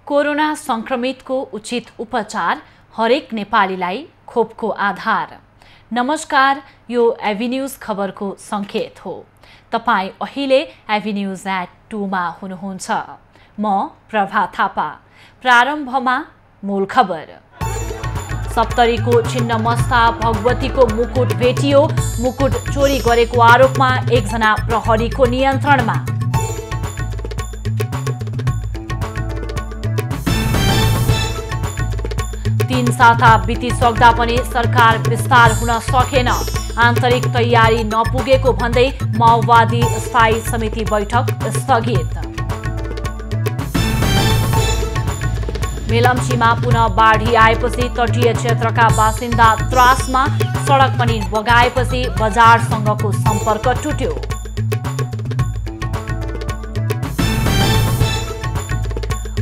Corona संक्रमितको उचित उपचार हरेक नेपालीलाई खोपको आधार। नमस्कार, यो एभिन्यूज खबरको संकेत हो। तपाई अहिले एभिन्यूज@2 मा हुनुहुन्छ। म प्रभा थापा। प्रारम्भमा मूल खबर। सप्तरीको छिन्नमस्ता भगवतीको मुकुट भेटियो। मुकुट चोरी गरेको आरोपमा एकजना प्रहरीको नियन्त्रणमा। तीन साता बितिसक्दा पनि सरकार विस्तार हुन सकेन। आन्तरिक तयारी नपुगेको भन्दै माओवादी स्थायी समिति बैठक स्थगित। मेलम्चीमा पुनः बाढी आएपछि तटीय क्षेत्रका बासिन्दा त्रासमा। सडक पनि बगाएपछि बजारसँगको सम्पर्क टुट्यो।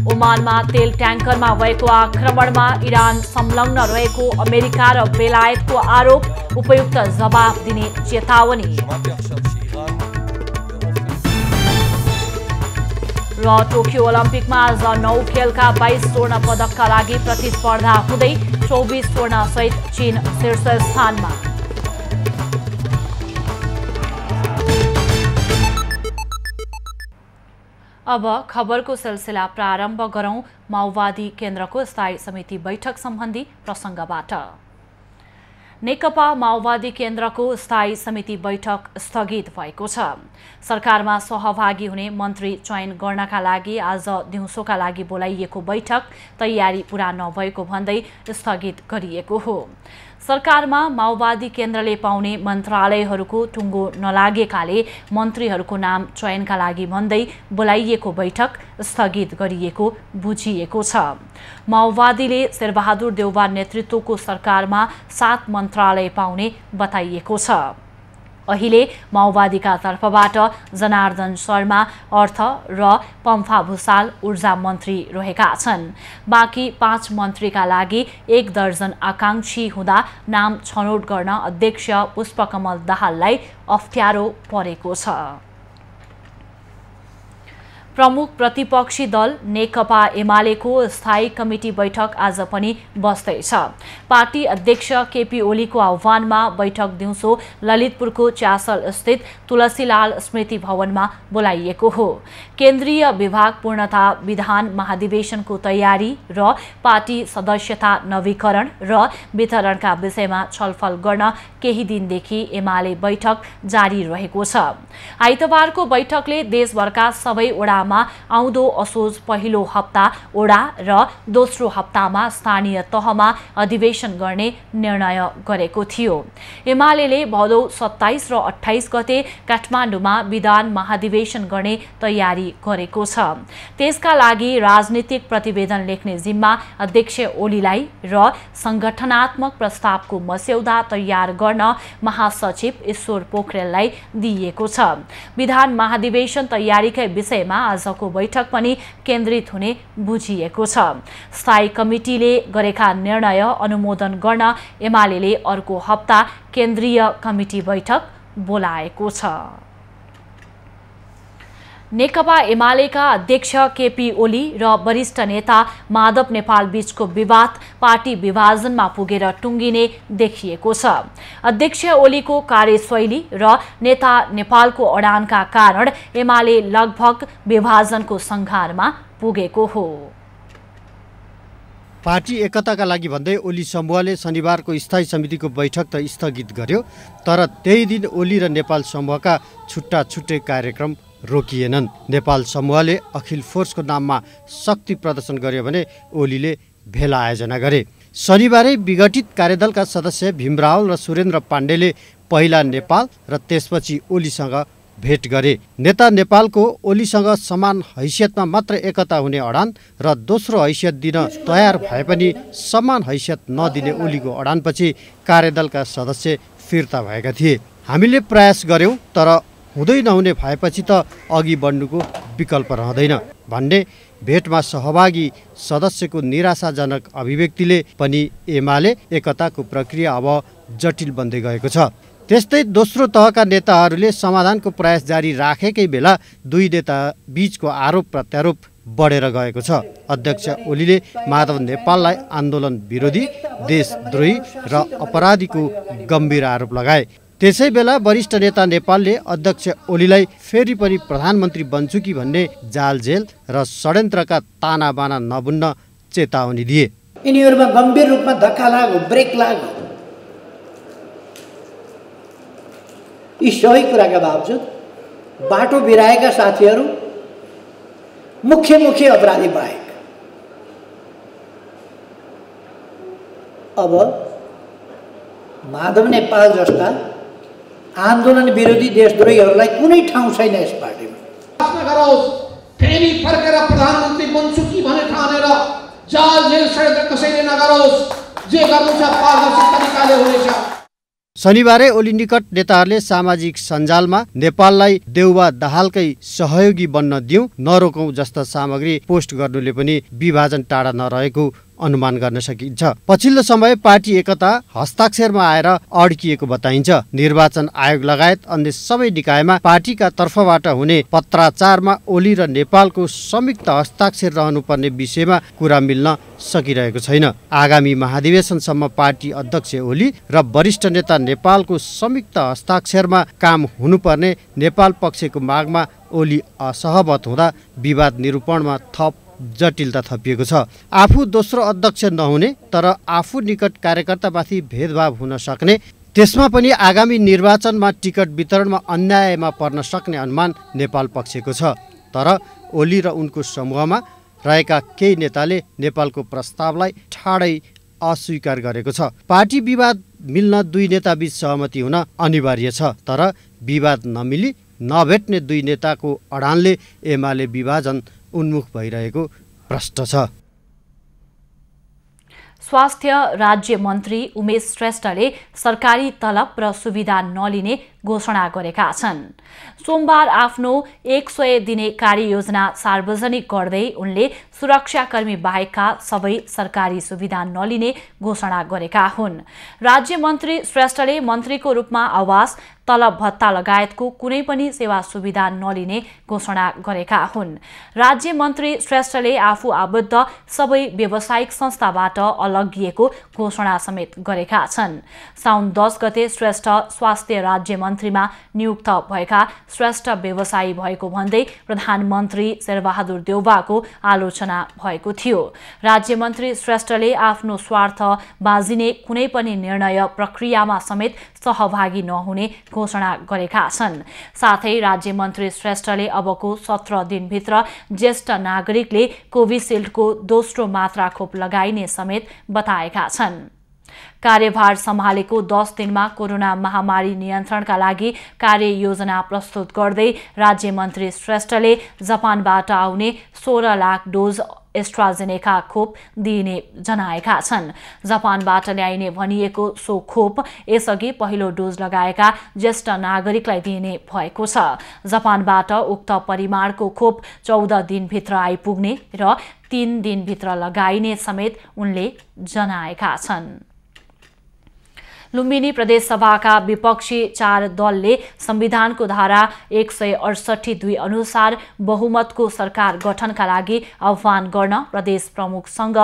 ओमानमा तेल ट्याङ्करमा भएको आक्रमणमा इरान संलग्न रहेको अमेरिका र बेलायतको आरोप। उपयुक्त जवाब दिने चेतावनी। र टोकियो ओलम्पिकमा आज 9 खेलका 22 स्वर्ण पदकका लागि प्रतिस्पर्धा हुँदै 24 स्वर्ण सहित चीन शीर्ष स्थानमा। अब खबरको सिलसिला प्रारम्भ गरौं माओवादी केन्द्रको स्थायी समिति बैठक सम्बन्धी प्रसंगबाट। नेकपा माओवादी केन्द्रको स्थायी समिति बैठक स्थगित भएको छ। सरकारमा सहभागी हुने मन्त्री चयन गर्नका लागि आज दिउँसोका लागि बोलाइएको बैठक तयारी पूरा नभएको भन्दै स्थगित गरिएको हो। सरकारमा माओवादी केन्द्रले पाउने मन्त्रालयहरूको टुङ्गो नलागेकाले मन्त्रीहरूको नाम चयनका लागि भन्दै बोलाइएको बैठक स्थगित गरिएको बुझिएको छ। माओवादीले शेरबहादुर देउवा नेतृत्वको सरकारमा 7 मन्त्रालय पाउने बताइएको छ। अहिले माओवादीका तर्फबाट जनार्दन शर्मा अर्थ र पम्फा भूषाल ऊर्जा मन्त्री रहेका छन्। बाँकी 5 मन्त्रीका लागि 1 दर्जन आकांक्षी हुँदा नाम छनौट गर्न अध्यक्ष पुष्पकमल दाहाललाई अप्ठ्यारो परेको छ। प्रमुख प्रतिपक्षी दल नेकपा एमालेको स्थायी कमिटी बैठक आज पनि बस्दैछ। पार्टी अध्यक्ष केपी ओलीको आह्वानमा बैठक दिउँसो ललितपुरको च्यासल स्थित तुलसीलाल स्मृति भवनमा बोलाइएको हो। केन्द्रीय विभाग पूर्णता विधान महाधिवेशनको तयारी र पार्टी सदस्यता नवीकरण र वितरणका विषयमा छलफल गर्न केही दिनदेखि एमाले बैठक जारी रहेको छ। आइतबारको बैठकले देशभरका सबै वडामा आउँदो असोज पहिलो हप्ता ओडा र दोस्रो हप्तामा स्थानीय तहमा अधिवेशन गर्ने निर्णय गरेको थियो। एमालेले भदौ 27 र 28 गते काठमाडौँमा विधान महाधिवेशन गर्ने तयारी गरेको छ। त्यसका लागि राजनीतिक प्रतिवेदन लेख्ने जिम्मा अध्यक्ष ओलीलाई र संगठनात्मक प्रस्तावको मस्यौदा तयार गर्न महासचिव ईश्वर पोखरेललाई दिइएको छ। विधान महाधिवेशन तयारीकै विषयमा आजको बैठक पनि केन्द्रित हुने बुझिएको छ। स्थायी कमिटीले गरेका निर्णय अनुमोदन गर्न एमालेले अर्को हप्ता केन्द्रीय कमिटी बैठक बोलाएको छ। नेकपा एमालेका अध्यक्ष केपी ओली र वरिष्ठ नेता माधव नेपाल बीचको विवाद पार्टी विभाजनमा पुगेर टुङ्गिने देखिएको छ। अध्यक्ष ओलीको कार्यशैली र नेता नेपालको अडानका कारण एमाले लगभग विभाजनको संघारमा पुगेको हो। पार्टी एकताका लागि भन्दै ओली समूहले शनिबारको स्थायी समितिको बैठक त स्थगित गर्यो, तर त्यही दिन ओली र नेपाल समूहका छुट्टा छुट्टै कार्यक्रम रोकिएनन्। नेपाल समूहले अखिल फोर्सको नाममा शक्ति प्रदर्शन गर्यो भने ओलीले भेला आयोजना गरे। शनिबारै विघटित कार्यदलका सदस्य भीम रावल र सुरेन्द्र पाण्डेले पहिला नेपाल र त्यसपछि ओलीसँग भेट गरे। नेता नेपालको ओलीसँग समान हैसियतमा मात्र एकता हुने अडान र दोस्रो हैसियत दिन तयार भए पनि समान हैसियत नदिने ओलीको अडानपछि कार्यदलका सदस्य फिर्ता भएका थिए। हामीले प्रयास गर्यौं, तर हुँदै नहुने भएपछि त अघि बढ्नुको विकल्प रहँदैन भन्ने भेटमा सहभागी सदस्यको निराशाजनक अभिव्यक्तिले पनि एमाले एकताको प्रक्रिया अब जटिल बन्दै गएको छ। त्यस्तै दोस्रो तहका नेताहरूले समाधानको प्रयास जारी राखेकै बेला दुई नेता बीचको आरोप प्रत्यारोप बढेर गएको छ। अध्यक्ष ओलीले माधव नेपाललाई आन्दोलन विरोधी, देशद्रोही र अपराधीको गम्भीर आरोप लगाए। त्यसै बेला वरिष्ठ नेता नेपालले अध्यक्ष ओलीलाई फेरि पनि प्रधानमन्त्री बन्छु कि भन्ने जालझेल र षड्यन्त्रका तानाबाना नबुन्न चेतावनी दिए। यिनीहरूमा गम्भीर रूपमा धक्का लाग्यो, ब्रेक लाग्यो। यी सबै कुराका बावजुद बाटो बिराएका साथीहरू मुख्य अपराधी बाहेक अब माधव नेपाल जस्ता आन्दोलन विरोधी देशद्रोहीहरूलाई कुनै ठाउँ छैन यस पार्टीमा। फेरि फर्केर प्रधानमन्त्री बन्छु कि भने ठानेर जाल जेल षड्यन्त्र कसैले नगरोस्, जे गर्नु छ पारदर्शी तरिकाले हुनेछ। शनिबारै ओली निकट नेताहरूले सामाजिक सञ्जालमा नेपाललाई देउवा दाहालकै सहयोगी बन्न दिउँ, नरोकौं जस्ता सामग्री पोस्ट गर्नुले पनि विभाजन टाढा नरहेको अनुमान गर्न सकिन्छ। पछिल्लो समय पार्टी एकता हस्ताक्षरमा आएर अड्किएको बताइन्छ। निर्वाचन आयोग लगायत अन्य सबै निकायमा पार्टीका तर्फबाट हुने पत्राचारमा ओली र नेपालको संयुक्त हस्ताक्षर रहनुपर्ने विषयमा कुरा मिल्न सकिरहेको छैन। आगामी महाधिवेशनसम्म पार्टी अध्यक्ष ओली र वरिष्ठ नेता नेपालको संयुक्त हस्ताक्षरमा काम हुनुपर्ने नेपाल पक्षको मागमा ओली असहमत हुँदा विवाद निरूपणमा थप जटिलता थपिएको छ। आफू दोस्रो अध्यक्ष नहुने तर आफू निकट कार्यकर्तामाथि भेदभाव हुन सक्ने, त्यसमा पनि आगामी निर्वाचनमा टिकट वितरणमा अन्यायमा पर्न सक्ने अनुमान नेपाल पक्षको छ। तर ओली र उनको समूहमा रहेका केही नेताले नेपालको प्रस्तावलाई ठाडै अस्वीकार गरेको छ। पार्टी विवाद मिल्न दुई नेताबीच सहमति हुन अनिवार्य छ, तर विवाद नमिली नभेट्ने दुई नेताको अडानले एमाले विभाजन उन्मुख भइरहेको प्रश्न छ। स्वास्थ्य राज्य मन्त्री उमेश श्रेष्ठले सरकारी तलब र सुविधा नलिने घोषणा गरेका छन्। सोमबार आफ्नो 100 दिने कार्ययोजना सार्वजनिक गर्दै उनले सुरक्षाकर्मी बाहेकका सबै सरकारी सुविधा नलिने घोषणा गरेका हुन्। राज्य मन्त्री श्रेष्ठले मन्त्रीको रूपमा आवास, तलब भत्ता लगायतको कुनै पनि सेवा सुविधा नलिने घोषणा गरेका हुन्। राज्य मन्त्री श्रेष्ठले आफू आबद्ध सबै व्यावसायिक संस्थाबाट अलगिएको घोषणा समेत गरेका छन्। साउन 10 गते श्रेष्ठ स्वास्थ्य राज्य मन्त्रीमा नियुक्त भएका श्रेष्ठ व्यवसायी भएको भन्दै प्रधानमन्त्री शेरबहादुर देउवाको आलोचना भएको थियो। राज्य मन्त्री श्रेष्ठले आफ्नो स्वार्थ बाजिने कुनै पनि निर्णय प्रक्रियामा समेत सहभागी नहुने घोषणा गरेका छन्। साथै राज्य मन्त्री श्रेष्ठले अबको 17 दिनभित्र ज्येष्ठ नागरिकले कोभिसिल्डको दोस्रो मात्रा खोप लगाइने समेत बताएका छन्। कार्यभार सम्हालेको 10 दिनमा कोरोना महामारी नियन्त्रणका लागि कार्ययोजना प्रस्तुत गर्दै राज्य मन्त्री श्रेष्ठले जापानबाट आउने 16 लाख डोज एस्ट्राजेनेका खोप दिइने जनाएका छन्। जापानबाट ल्याइने भनिएको सो खोप यसअघि पहिलो डोज लगाएका ज्येष्ठ नागरिकलाई दिइने भएको छ। जापानबाट उक्त परिमाणको खोप 14 दिनभित्र आइपुग्ने र 3 दिनभित्र लगाइने समेत उनले जनाएका छन्। लुम्बिनी प्रदेशसभाका विपक्षी 4 दलले संविधानको धारा 168(2) अनुसार बहुमतको सरकार गठनका लागि आह्वान गर्न प्रदेश प्रमुखसँग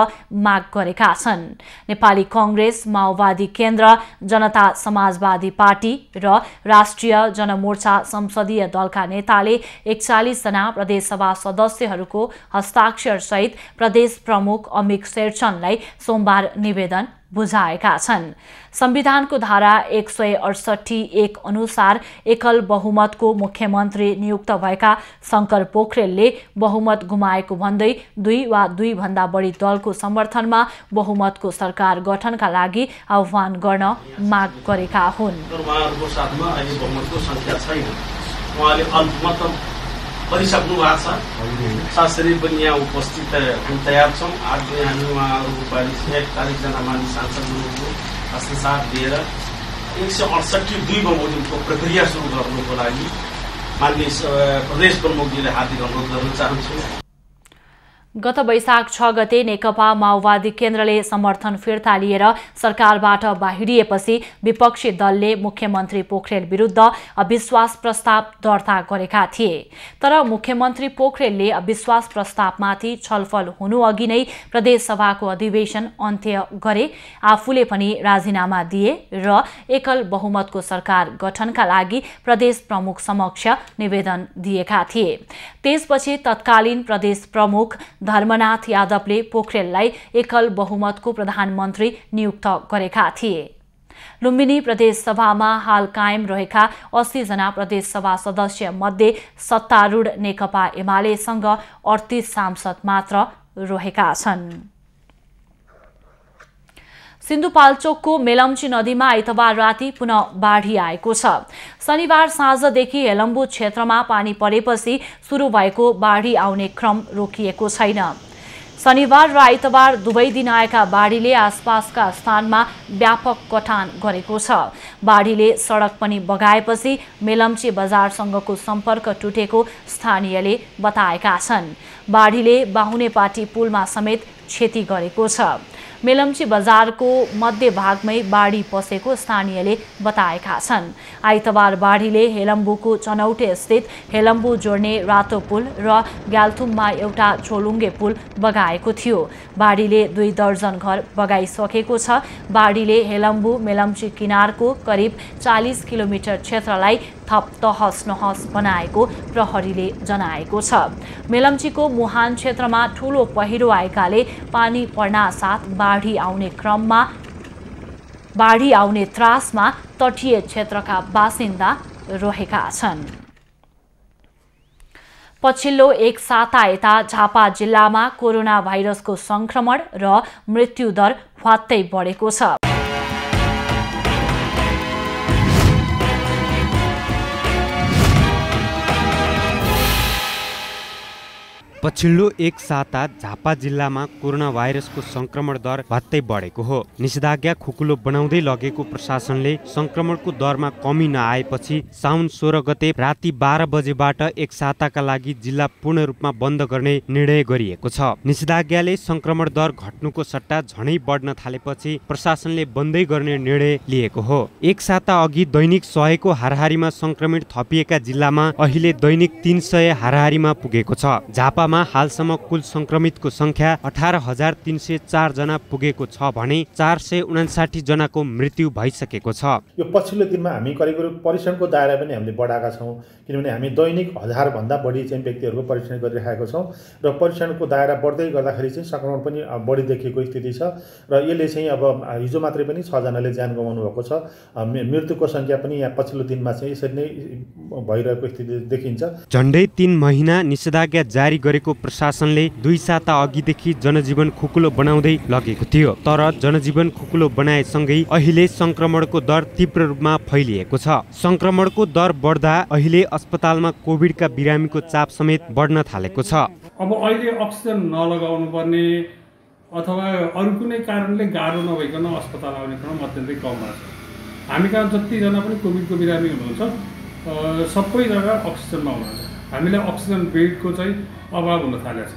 माग गरेका छन्। नेपाली कांग्रेस, माओवादी केन्द्र, जनता समाजवादी पार्टी र राष्ट्रिय जनमोर्चा संसदीय दलका नेताले 41 जना प्रदेशसभा सदस्यहरूको हस्ताक्षर सहित प्रदेश प्रमुख अमिक शेरचनलाई सोमबार निवेदन बुझाएका छन्। संविधानको धारा 168(1) अनुसार एकल बहुमतको मुख्यमन्त्री नियुक्त भएका शंकर पोखरेलले बहुमत गुमाएको भन्दै 2 वा 2 भन्दा बढी दलको समर्थनमा बहुमतको सरकार गठनका लागि आह्वान गर्न माग गरेका हुन्। उहाँहरूको साथमा अहिले बहुमतको संख्या छैन, उहाँले अल्पमत परिसक्नु भएको छ। शास्त्री पनि यहाँ उपस्थित हुन तयार छौँ। आज हामी उहाँहरूको 41 जना मानिस सांसद हुनुहुन्थ्यो, हस्ताक्षर दिएर 168(2) बमोजिमको प्रक्रिया सुरु गर्नुको लागि माननीय प्रदेश प्रमुखजीले हार्दिक अनुरोध गर्न चाहन्छु। गत वैशाख 6 गते नेकपा माओवादी केन्द्रले समर्थन फिर्ता लिएर सरकारबाट बाहिरिएपछि विपक्षी दलले मुख्यमन्त्री पोखरेल विरुद्ध अविश्वास प्रस्ताव दर्ता गरेका थिए। तर मुख्यमन्त्री पोखरेलले अविश्वास प्रस्तावमाथि छलफल हुनुअघि नै प्रदेशसभाको अधिवेशन अन्त्य गरे, आफूले पनि राजीनामा दिए र एकल बहुमतको सरकार गठनका लागि प्रदेश प्रमुख समक्ष निवेदन दिएका थिए। त्यसपछि तत्कालीन प्रदेश प्रमुख धर्मनाथ यादवले पोखरेललाई एकल बहुमतको प्रधानमन्त्री नियुक्त गरेका थिए। लुम्बिनी प्रदेशसभामा हाल कायम रहेका 80 जना प्रदेशसभा सदस्य मध्ये सत्तारूढ नेकपा एमालेसँग 38 सांसद मात्र रहेका छन्। सिन्धुपाल्चोकको मेलम्ची नदीमा आइतबार राति पुनः बाढी आएको छ। शनिबार साँझदेखि हेलम्बु क्षेत्रमा पानी परेपछि सुरु भएको बाढी आउने क्रम रोकिएको छैन। शनिबार र आइतबार दुवै दिन आएका बाढीले आसपासका स्थानमा व्यापक कटान गरेको छ। बाढीले सडक पनि बगाएपछि मेलम्ची बजारसँगको सम्पर्क टुटेको स्थानीयले बताएका छन्। बाढीले बाहुनेपाटी पुलमा समेत क्षति गरेको छ। मेलम्ची बजारको मध्यभागमै बाढी पसेको स्थानीयले बताएका छन्। आइतबार बाढीले हेलम्बुको चनौटे स्थित हेलम्बु जोड्ने रातो पुल र ग्याल्थुममा एउटा छोलुङ्गे पुल बगाएको थियो। बाढीले 2 दर्जन घर बगाइसकेको छ। बाढीले हेलम्बु मेलम्ची किनारको करिब 40 किलोमिटर क्षेत्रलाई थप तहस नहस बनाएको प्रहरीले जनाएको छ। मेलम्चीको मुहान क्षेत्रमा ठूलो पहिरो आएकाले पानी पर्नासाथ बाढी आउने त्रासमा तटीय क्षेत्रका बासिन्दा रहेका छन्। पछिल्लो एक साता यता झापा जिल्लामा कोरोना भाइरसको संक्रमण र मृत्युदर ह्वात्तै बढेको छ। पछिल्लो एक साता झापा जिल्लामा कोरोना भाइरसको संक्रमण दर भत्तै बढेको हो। निषेधाज्ञा खुकुलो बनाउँदै लगेको प्रशासनले संक्रमणको दरमा कमी नआएपछि साउन 16 गते राति 12 बजेबाट एक साताका लागि जिल्ला पूर्ण रूपमा बन्द गर्ने निर्णय गरिएको छ। निषेधाज्ञाले संक्रमण दर घट्नुको सट्टा झनै बढ्न थालेपछि प्रशासनले बन्दै गर्ने निर्णय लिएको हो। एक साता अघि दैनिक 100 को हाराहारीमा संक्रमित थपिएका जिल्लामा अहिले दैनिक 300 हाराहारीमा पुगेको छ। झापामा हालसम्म कुल संक्रमितको संख्या 18,304 जना पुगेको छ भने 459 जनाको मृत्यु भइसकेको छ। यो पछिल्लो दिनमा हामी करिब परीक्षणको दायरा पनि हामीले बढाएका छौँ, किनभने हामी दैनिक 1000 भन्दा बढी चाहिँ व्यक्तिहरूको परीक्षण गरिरहेका छौँ र परीक्षणको दायरा बढ्दै गर्दाखेरि चाहिँ संक्रमण पनि बढी देखिएको स्थिति छ र यसले चाहिँ अब हिजो मात्रै पनि 6 जनाले ज्यान गुमाउनु भएको छ। मृत्युको संख्या पनि यहाँ पछिल्लो दिनमा चाहिँ यसरी नै भइरहेको स्थिति देखिन्छ। झन्डै 3 महिना निषेधाज्ञा जारी गरेको प्रशासनले 2 साता अघिदेखि जनजीवन खुकुलो बनाउँदै लगेको थियो। तर जनजीवन खुकुलो बनाएसँगै अहिले संक्रमणको दर तीव्र रूपमा फैलिएको छ। संक्रमणको दर बढ्दा अहिले अस्पतालमा कोभिडका बिरामीको चाप समेत बढ्न थालेको छ। अब अहिले अक्सिजन नलगाउनु पर्ने अथवा अरू कुनै कारणले गाह्रो नभइकन अस्पताल आउने क्रम अत्यन्तै कम छ। हामी कहाँ जतिजना पनि कोभिडको बिरामी हुनुहुन्छ सबै जग्गा अक्सिजनमा हुनुहुन्छ। हामीले अक्सिजन बेडको चाहिँ अभाव हुन थालेको छ।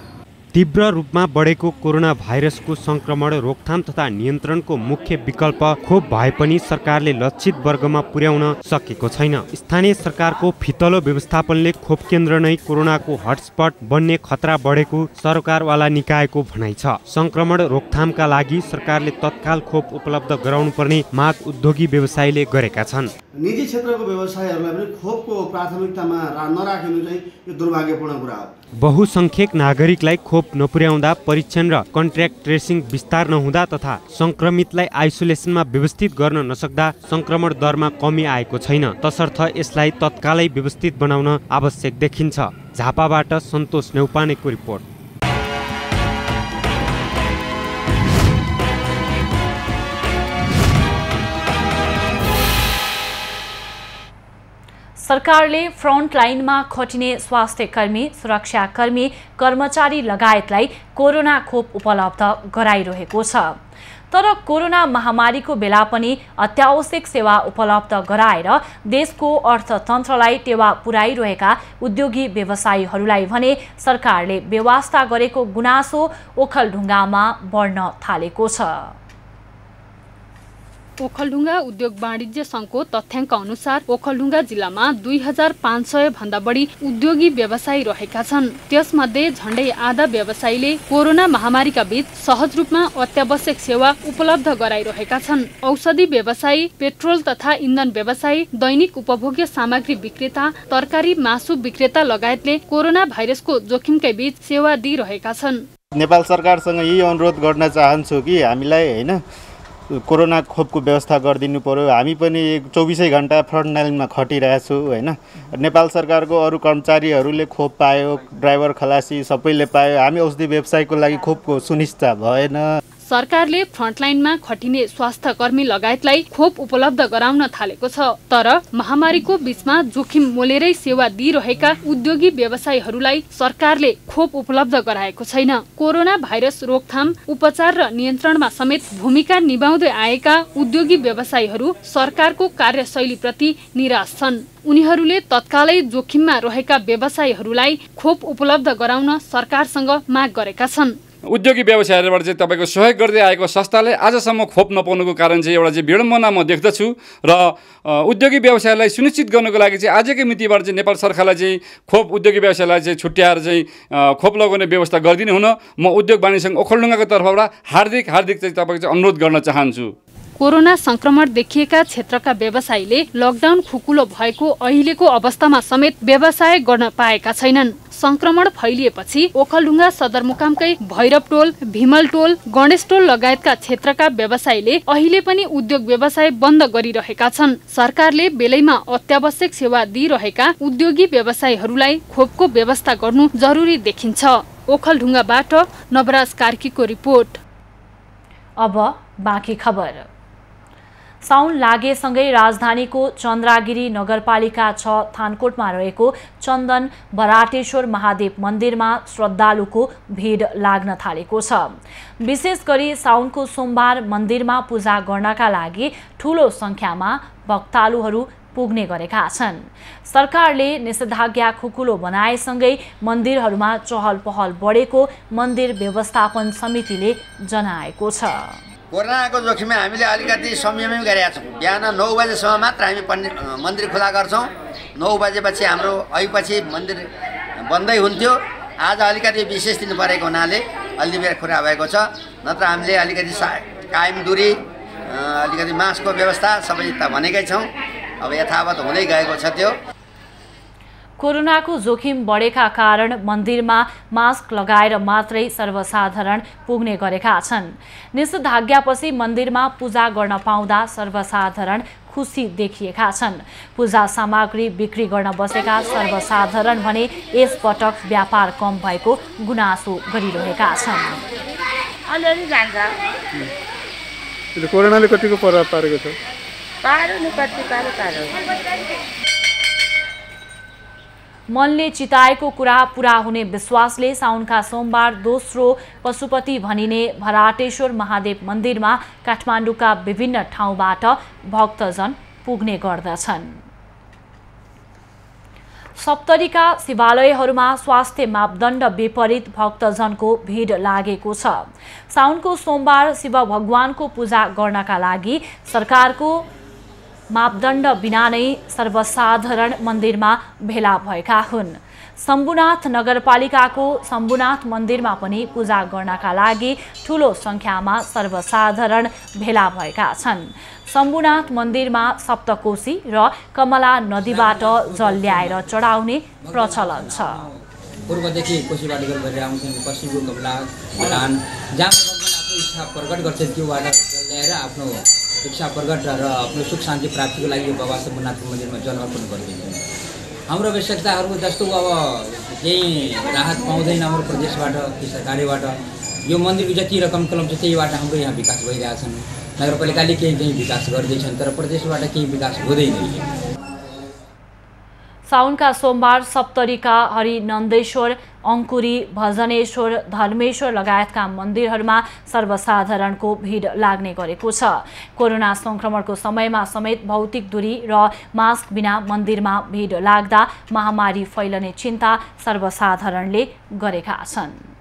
तीव्र रूपमा बढेको कोरोना भाइरसको संक्रमण रोकथाम तथा नियन्त्रणको मुख्य विकल्प खोप भए पनि सरकारले लक्षित वर्गमा पुर्याउन सकेको छैन। स्थानीय सरकारको फितलो व्यवस्थापनले खोप केन्द्र नै कोरोनाको हटस्पट बन्ने खतरा बढेको सरकारवाला निकायको भनाइ छ। संक्रमण रोकथामका लागि सरकारले तत्काल खोप उपलब्ध गराउनु पर्ने माग उद्योगी व्यवसायीले गरेका छन्। निजी क्षेत्रको व्यवसायीहरूलाई पनि खोपको प्राथमिकतामा नराखिनु चाहिँ यो दुर्भाग्यपूर्ण कुरा हो। बहुसंख्यक नागरिकलाई खोप नपुर्याउँदा परीक्षण र कन्ट्र्याक्ट ट्रेसिङ विस्तार नहुँदा तथा संक्रमितलाई आइसोलेसनमा व्यवस्थित गर्न नसक्दा संक्रमण दरमा कमी आएको छैन। तसर्थ यसलाई तत्कालै व्यवस्थित बनाउन आवश्यक देखिन्छ। झापाबाट सन्तोष नेउपानेको रिपोर्ट। सरकारले फ्रन्टलाइनमा खटिने स्वास्थ्यकर्मी, सुरक्षाकर्मी, कर्मचारी लगायतलाई कोरोना खोप उपलब्ध गराइरहेको छ। तर कोरोना महामारीको बेला पनि अत्यावश्यक सेवा उपलब्ध गराएर देशको अर्थतन्त्रलाई टेवा पुर्याइरहेका उद्योगी व्यवसायीहरूलाई भने सरकारले व्यवस्था गरेको गुनासो ओखलढुङ्गामा बढ्न थालेको छ। ओखलढुङ्गा उद्योग वाणिज्य संघको तथ्याङ्क अनुसार ओखलढुङ्गा जिल्लामा 2500 भन्दा बढी उद्योगी व्यवसायी रहेका छन्। त्यसमध्ये झण्डै आधा व्यवसायीले कोरोना महामारीका बीच सहज रूपमा अत्यावश्यक सेवा उपलब्ध गराइरहेका छन्। औषधि व्यवसायी, पेट्रोल तथा इन्धन व्यवसायी, दैनिक उपभोग्य सामग्री विक्रेता, तरकारी मासु विक्रेता लगायतले कोरोना भाइरसको जोखिमकै बीच सेवा दिइरहेका छन्। नेपाल सरकारसँग यही अनुरोध गर्न चाहन्छु कि हामीलाई हैन कोरोना खोपको व्यवस्था गरिदिनु पर्यो। हामी पनि 24 घण्टा फ्रन्ट लाइनमा खटिरहेछु हैन। नेपाल सरकारको अरू कर्मचारीहरूले खोप पायो, ड्राइभर खलासी सबैले पायो, हामी औषधि व्यवसायको लागि खोपको सुनिश्चित भएन। सरकारले फ्रन्टलाइनमा खटिने स्वास्थ्य कर्मी लगायतलाई खोप उपलब्ध गराउन थालेको छ। तर महामारीको बीचमा जोखिम मोलेरै सेवा दिइरहेका उद्योगी व्यवसायीहरूलाई सरकारले खोप उपलब्ध गराएको छैन। कोरोना भाइरस रोकथाम, उपचार र नियन्त्रणमा समेत भूमिका निभाउँदै आएका उद्योगी व्यवसायीहरू सरकारको कार्यशैलीप्रति निराश छन्। उनीहरूले तत्कालै जोखिममा रहेका व्यवसायीहरूलाई खोप उपलब्ध गराउन सरकारसँग माग गरेका छन्। उद्योगी व्यवसायीहरूबाट चाहिँ तपाईँको सहयोग गर्दै आएको संस्थाले आजसम्म खोप नपाउनुको कारण चाहिँ एउटा चाहिँ विडम्बना म देख्दछु र उद्योगी व्यवसायलाई सुनिश्चित गर्नको लागि चाहिँ आजकै मितिबाट चाहिँ नेपाल सरकारलाई चाहिँ खोप उद्योगी व्यवसायलाई चाहिँ छुट्याएर चाहिँ खोप लगाउने व्यवस्था गरिदिनु हुन म उद्योग वाणिज्य सङ्घ ओखलढुङ्गाको तर्फबाट हार्दिक चाहिँ तपाईँको चाहिँ अनुरोध गर्न चाहन्छु। कोरोना संक्रमण देखिएका क्षेत्रका व्यवसायीले लकडाउन खुकुलो भएको अहिलेको अवस्थामा समेत व्यवसाय गर्न पाएका छैनन्। संक्रमण फैलिएपछि ओखलढुङ्गा सदरमुकामकै भैरवटोल, भिमलटोल, गणेशटोल लगायतका क्षेत्रका व्यवसायीले अहिले पनि उद्योग व्यवसाय बन्द गरिरहेका छन्। सरकारले बेलैमा अत्यावश्यक सेवा दिइरहेका उद्योगी व्यवसायीहरूलाई खोपको व्यवस्था गर्नु जरुरी देखिन्छ। ओखलढुङ्गाबाट नवराज कार्कीको रिपोर्ट। अब बाँकी खबर। साउन लागेसँगै राजधानीको चन्द्रागिरी नगरपालिका 6 थानकोटमा रहेको चन्दन बराटेश्वर महादेव मन्दिरमा श्रद्धालुको भिड लाग्न थालेको छ। विशेष गरी साउनको सोमबार मन्दिरमा पूजा गर्नका लागि ठूलो संख्यामा भक्तालुहरू पुग्ने गरेका छन्। सरकारले निषेधाज्ञा खुकुलो बनाएसँगै मन्दिरहरूमा चहल पहल बढेको मन्दिर व्यवस्थापन समितिले जनाएको छ। कोरोनाको जोखिममा हामीले अलिकति संयमै गरेका छौँ। बिहान 9 बजेसम्म मात्र हामी मन्दिर खुला गर्छौँ। 9 बजेपछि हाम्रो अहिपछि मन्दिर बन्दै हुन्थ्यो। आज अलिकति विशेष दिन परेको हुनाले अलि बेर खुला भएको छ। नत्र हामीले अलिकति कायम दूरी, अलिकति मास्कको व्यवस्था सबै त भनेकै छौँ। अब यथावत हुँदै गएको छ त्यो। कोरोनाको जोखिम बढेका कारण मन्दिरमा मास्क लगाएर मात्रै सर्वसाधारण पुग्ने गरेका छन्। निषेधाज्ञापछि मन्दिरमा पूजा गर्न पाउँदा सर्वसाधारण खुसी देखिएका छन्। पूजा सामग्री बिक्री गर्न बसेका सर्वसाधारण भने यसपटक व्यापार कम भएको गुनासो गरिरहेका छन्। अलि जान्छ। कोरोनाले कतिको प्रभाव पारेको छ? मनले चिताएको कुरा पूरा हुने विश्वासले साउनका सोमबार दोस्रो पशुपति भनिने भराटेश्वर महादेव मन्दिरमा काठमाडौँका विभिन्न ठाउँबाट भक्तजन पुग्ने गर्दछन्। सप्तरीका शिवालयहरूमा स्वास्थ्य मापदण्ड विपरीत भक्तजनको भिड लागेको छ। साउनको सोमबार शिव भगवानको पूजा गर्नका लागि सरकारको मापदण्ड बिना नै सर्वसाधारण मन्दिरमा भेला भएका हुन्। शम्भुनाथ नगरपालिकाको शम्भुनाथ मन्दिरमा पनि पूजा गर्नका लागि ठूलो संख्यामा सर्वसाधारण भेला भएका छन्। शम्भुनाथ मन्दिरमा सप्तकोशी र कमला नदीबाट जल ल्याएर चढाउने प्रचलन छ। पूर्वदेखि कोशीबाट गरेर आउँछन्, पश्चिमको कमला भुटान जहाँ आफ्नो इच्छा प्रकट गर्छन् त्योबाट जल ल्याएर आफ्नो इच्छा प्रकट र आफ्नो सुख शान्ति प्राप्तिको लागि बाबा शम्भुनाथ मन्दिरमा जल अर्पण गरिदिन्छन्। हाम्रो आवश्यकताहरू जस्तो अब केही राहत पाउँदैन हाम्रो प्रदेशबाट कि सरकारबाट, यो मन्दिरको जति रकम कलम छ त्यहीबाट हाम्रो यहाँ विकास भइरहेछन्। नगरपालिकाले केही विकास गर्दैछन् तर प्रदेशबाट केही विकास हुँदैन। साउनका सोमबार सप्तरीका हरिनन्देश्वर, अङ्कुरी, भजनेश्वर, धर्मेश्वर लगायतका मन्दिरहरूमा सर्वसाधारणको भिड लाग्ने गरेको छ। कोरोना संक्रमणको समयमा समेत भौतिक दूरी र मास्क बिना मन्दिरमा भिड लाग्दा महामारी फैलने चिन्ता सर्वसाधारणले गरेका छन्।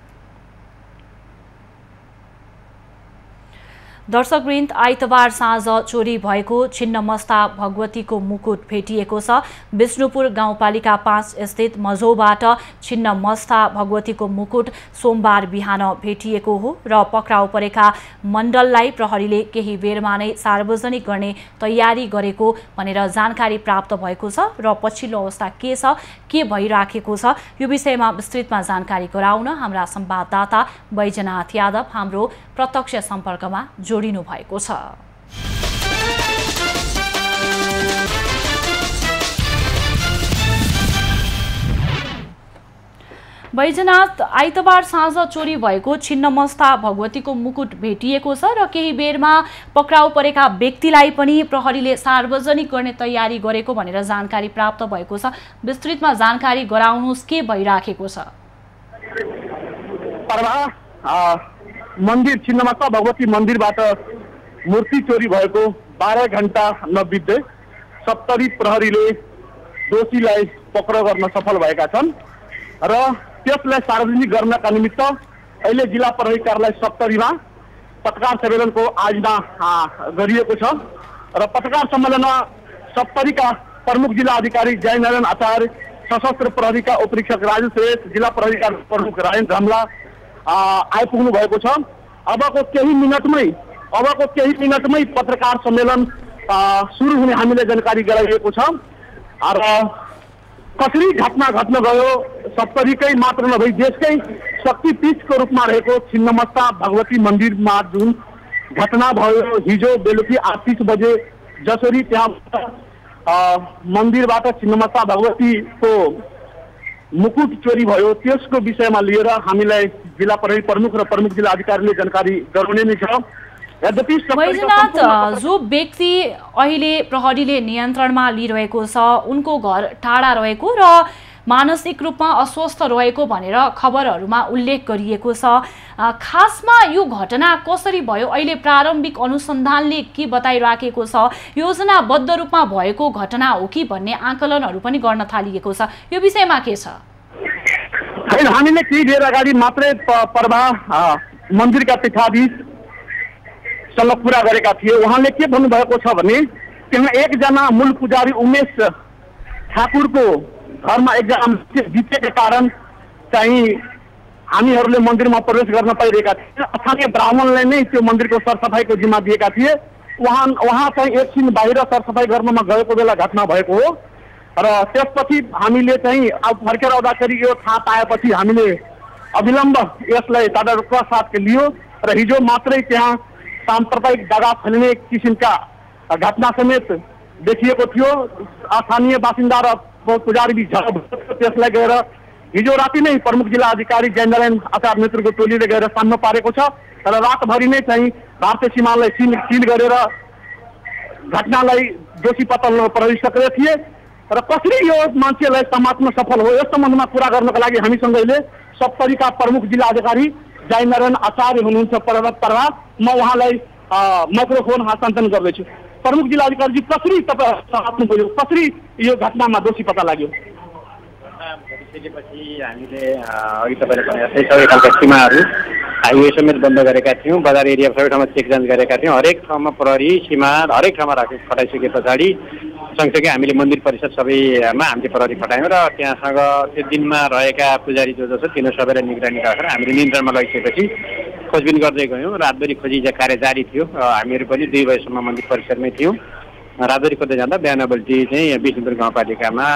दर्शकवृन्द, आइतबार साँझ चोरी भएको छिन्नमस्ता भगवतीको मुकुट भेटिएको छ। विष्णुपुर गाउँपालिका 5 स्थित मझौबाट छिन्नमस्ता भगवतीको मुकुट सोमबार बिहान भेटिएको हो र पक्राउ परेका मण्डललाई प्रहरीले केही बेरमा नै सार्वजनिक गर्ने तयारी गरेको भनेर जानकारी प्राप्त भएको छ र पछिल्लो अवस्था के भइराखेको छ यो विषयमा विस्तृतमा जानकारी गराउन हाम्रा संवाददाता बैजनाथ यादव हाम्रो प्रत्यक्ष सम्पर्कमा जोडिनु भएको छ। बैजनाथ, आइतबार साँझ चोरी भएको छिन्नमस्ता भगवतीको मुकुट भेटिएको छ र केही बेरमा पक्राउ परेका व्यक्तिलाई पनि प्रहरीले सार्वजनिक गर्ने तयारी गरेको भनेर जानकारी प्राप्त भएको छ। विस्तृतमा जानकारी गराउनुहोस्, के भइराखेको छ? मन्दिर छिन्नमस्ता भगवती मन्दिरबाट मूर्ति चोरी भएको 12 घण्टा नबित्दै सप्तरी प्रहरीले दोषीलाई पक्राउ गर्न सफल भएका छन् र त्यसलाई सार्वजनिक गर्नका निमित्त अहिले जिल्ला प्रहरी कार्यालय सप्तरीमा पत्रकार सम्मेलनको आयोजना गरिएको छ र पत्रकार सम्मेलनमा सप्तरीका प्रमुख जिल्ला अधिकारी जयनारायण आचार्य, सशस्त्र प्रहरीका उपरीक्षक राजु श्रेष्ठ, जिल्ला प्रहरीका प्रमुख राजेन्द्र धमला आइपुग्नु भएको छ। अबको केही मिनटमै पत्रकार सम्मेलन सुरु हुने हामीले जानकारी गराइएको छ र कसरी घटना घट्न गयो, सप्तरीकै मात्र नभई देशकै शक्तिपीठको रूपमा रहेको छिन्नमस्ता भगवती मन्दिरमा जुन घटना भयो हिजो बेलुकी 8:30 बजे जसरी त्यहाँ मन्दिरबाट छिन्नमस्ता भगवतीको मुकुट चोरी भयो त्यसको विषयमा लिएर हामीलाई जिल्ला प्रहरी प्रमुख र प्रमुख जिल्ला अधिकारीले जानकारी गराउने नै छ। बैजनाथ, जो व्यक्ति अहिले प्रहरीले नियन्त्रणमा लिइरहेको छ उनको घर टाढा रहेको र मानसिक रूपमा अस्वस्थ रहेको भनेर खबरहरूमा उल्लेख गरिएको छ। खासमा यो घटना कसरी भयो, अहिले प्रारम्भिक अनुसन्धानले के बताइराखेको छ? योजनाबद्ध रूपमा भएको घटना हो कि भन्ने आकलनहरू पनि गर्न थालिएको छ, यो विषयमा के छ? हामीले केही बेर अगाडि मात्रै मन्दिरका पीठाधीश सँग कुरा गरेका थिए। उहाँले के भन्नुभएको छ भने त्यहाँ एकजना मूल पुजारी उमेश ठाकुरको घरमा एकजना जितेका कारण चाहिँ हामीहरूले मन्दिरमा प्रवेश गर्न पाइरहेका थिए। स्थानीय ब्राह्मणले नै त्यो मन्दिरको सरसफाइको जिम्मा दिएका थिए। उहाँ चाहिँ एकछिन बाहिर सरसफाइ गर्नमा गएको बेला घटना भएको हो र त्यसपछि हामीले चाहिँ अब फर्केर आउँदाखेरि यो थाहा पाएपछि हामीले अविलम्ब यसलाई तदारकका साथ लियो र हिजो मात्रै त्यहाँ साम्प्रदायिक दगा फैलिने किसिमका घटना समेत देखिएको थियो। स्थानीय बासिन्दा र पुजारी बीच झगडा त्यसलाई गएर हिजो राति नै प्रमुख जिल्ला अधिकारी जयनारायण आचार्य नेतृत्वको टोलीले गएर साम्न पारेको छ र रातभरि नै चाहिँ भारतीय सीमालाई सिल गरेर घटनालाई दोषी पत्ता लगाउन प्रहरी सक्रिय थिए र कसरी यो मान्छेलाई समात्न सफल हो यस सम्बन्धमा कुरा गर्नको लागि हामीसँग अहिले सप्तरीका प्रमुख जिल्ला अधिकारी जयनारायण आचार्य हुनुहुन्छ प्रभाव। म उहाँलाई माइक्रोफोन हस्तान्तरण गर्दैछु। प्रमुख जिल्ला अधिकारीजी, कसरी तपाईँ समात्नुभयो, कसरी यो घटनामा दोषी पत्ता लाग्यो? भइसकेपछि हामीले अघि तपाईँले भने जस्तै सबै खालका सीमाहरू हाइवे समेत बन्द गरेका थियौँ। बजार एरिया सबै ठाउँमा चेक जाँच गरेका थियौँ। हरेक ठाउँमा प्रहरी सीमा हरेक ठाउँमा खटाइसके पछाडि सँगसँगै हामीले मन्दिर परिसर सबैमा हामीले प्रहरी खटायौँ र त्यहाँसँग त्यो दिनमा रहेका पुजारी जो छ तिनीहरू सबैलाई निगरानी राखेर हामीले नियन्त्रणमा लगिसकेपछि खोजबिन गर्दै गयौँ। रातभरि खोजी कार्य जारी थियो। हामीहरू पनि 2 बजेसम्म मन्दिर परिसरमै थियौँ। रातभरि खोज्दै जाँदा बिहान बेलुकी चाहिँ विष्णुपुर गाउँपालिकामा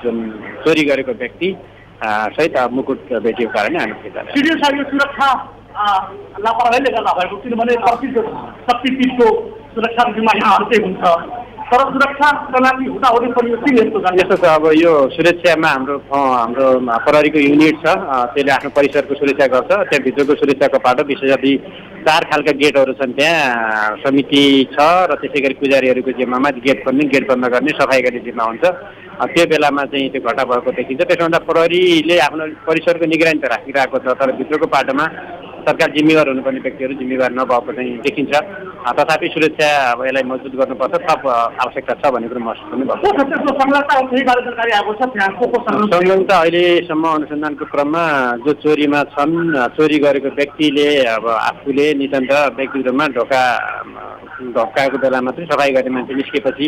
जुन चोरी गरेको व्यक्ति सहित मुकुट भेटिएको कारणले हामी सुरक्षा लापरवाहीले गर्दा भएको, किनभने शक्तिपीठको सुरक्षा जिम्मा यहाँ अर्कै हुन्छ। तर सुरक्षा प्रणाली हुँदाहुँदै पनि किन यस्तो गर्ने? यस्तो छ, अब यो सुरक्षामा हाम्रो प्रहरीको युनिट छ, त्यसले आफ्नो परिसरको सुरक्षा गर्छ। त्यहाँभित्रको सुरक्षाको पाटो विशेष गरी 4 खालका गेटहरू छन्। त्यहाँ समिति छ र त्यसै गरी पुजारीहरूको जिम्मामा गेट खोल्ने, गेट बन्द गर्ने, सफाइ गर्ने जिम्मा हुन्छ। त्यो बेलामा चाहिँ त्यो घटना भएको देखिन्छ। त्यसभन्दा प्रहरीले आफ्नो परिसरको निगरानी त राखिरहेको छ, तर भित्रको पाटोमा सरकार जिम्मेवार हुनुपर्ने व्यक्तिहरू जिम्मेवार नभएको चाहिँ देखिन्छ। तथापि सुरक्षा अब यसलाई मजबुत गर्नुपर्छ, थप आवश्यकता छ भन्ने कुरो महसुस पनि भएको छ। संलग्नता अहिलेसम्म अनुसन्धानको क्रममा जो चोरीमा छन्, चोरी गरेको व्यक्तिले अब आफूले नितान्त व्यक्तिगतमा ढोकाएको बेलामा चाहिँ सफाइ गर्ने मान्छे निस्केपछि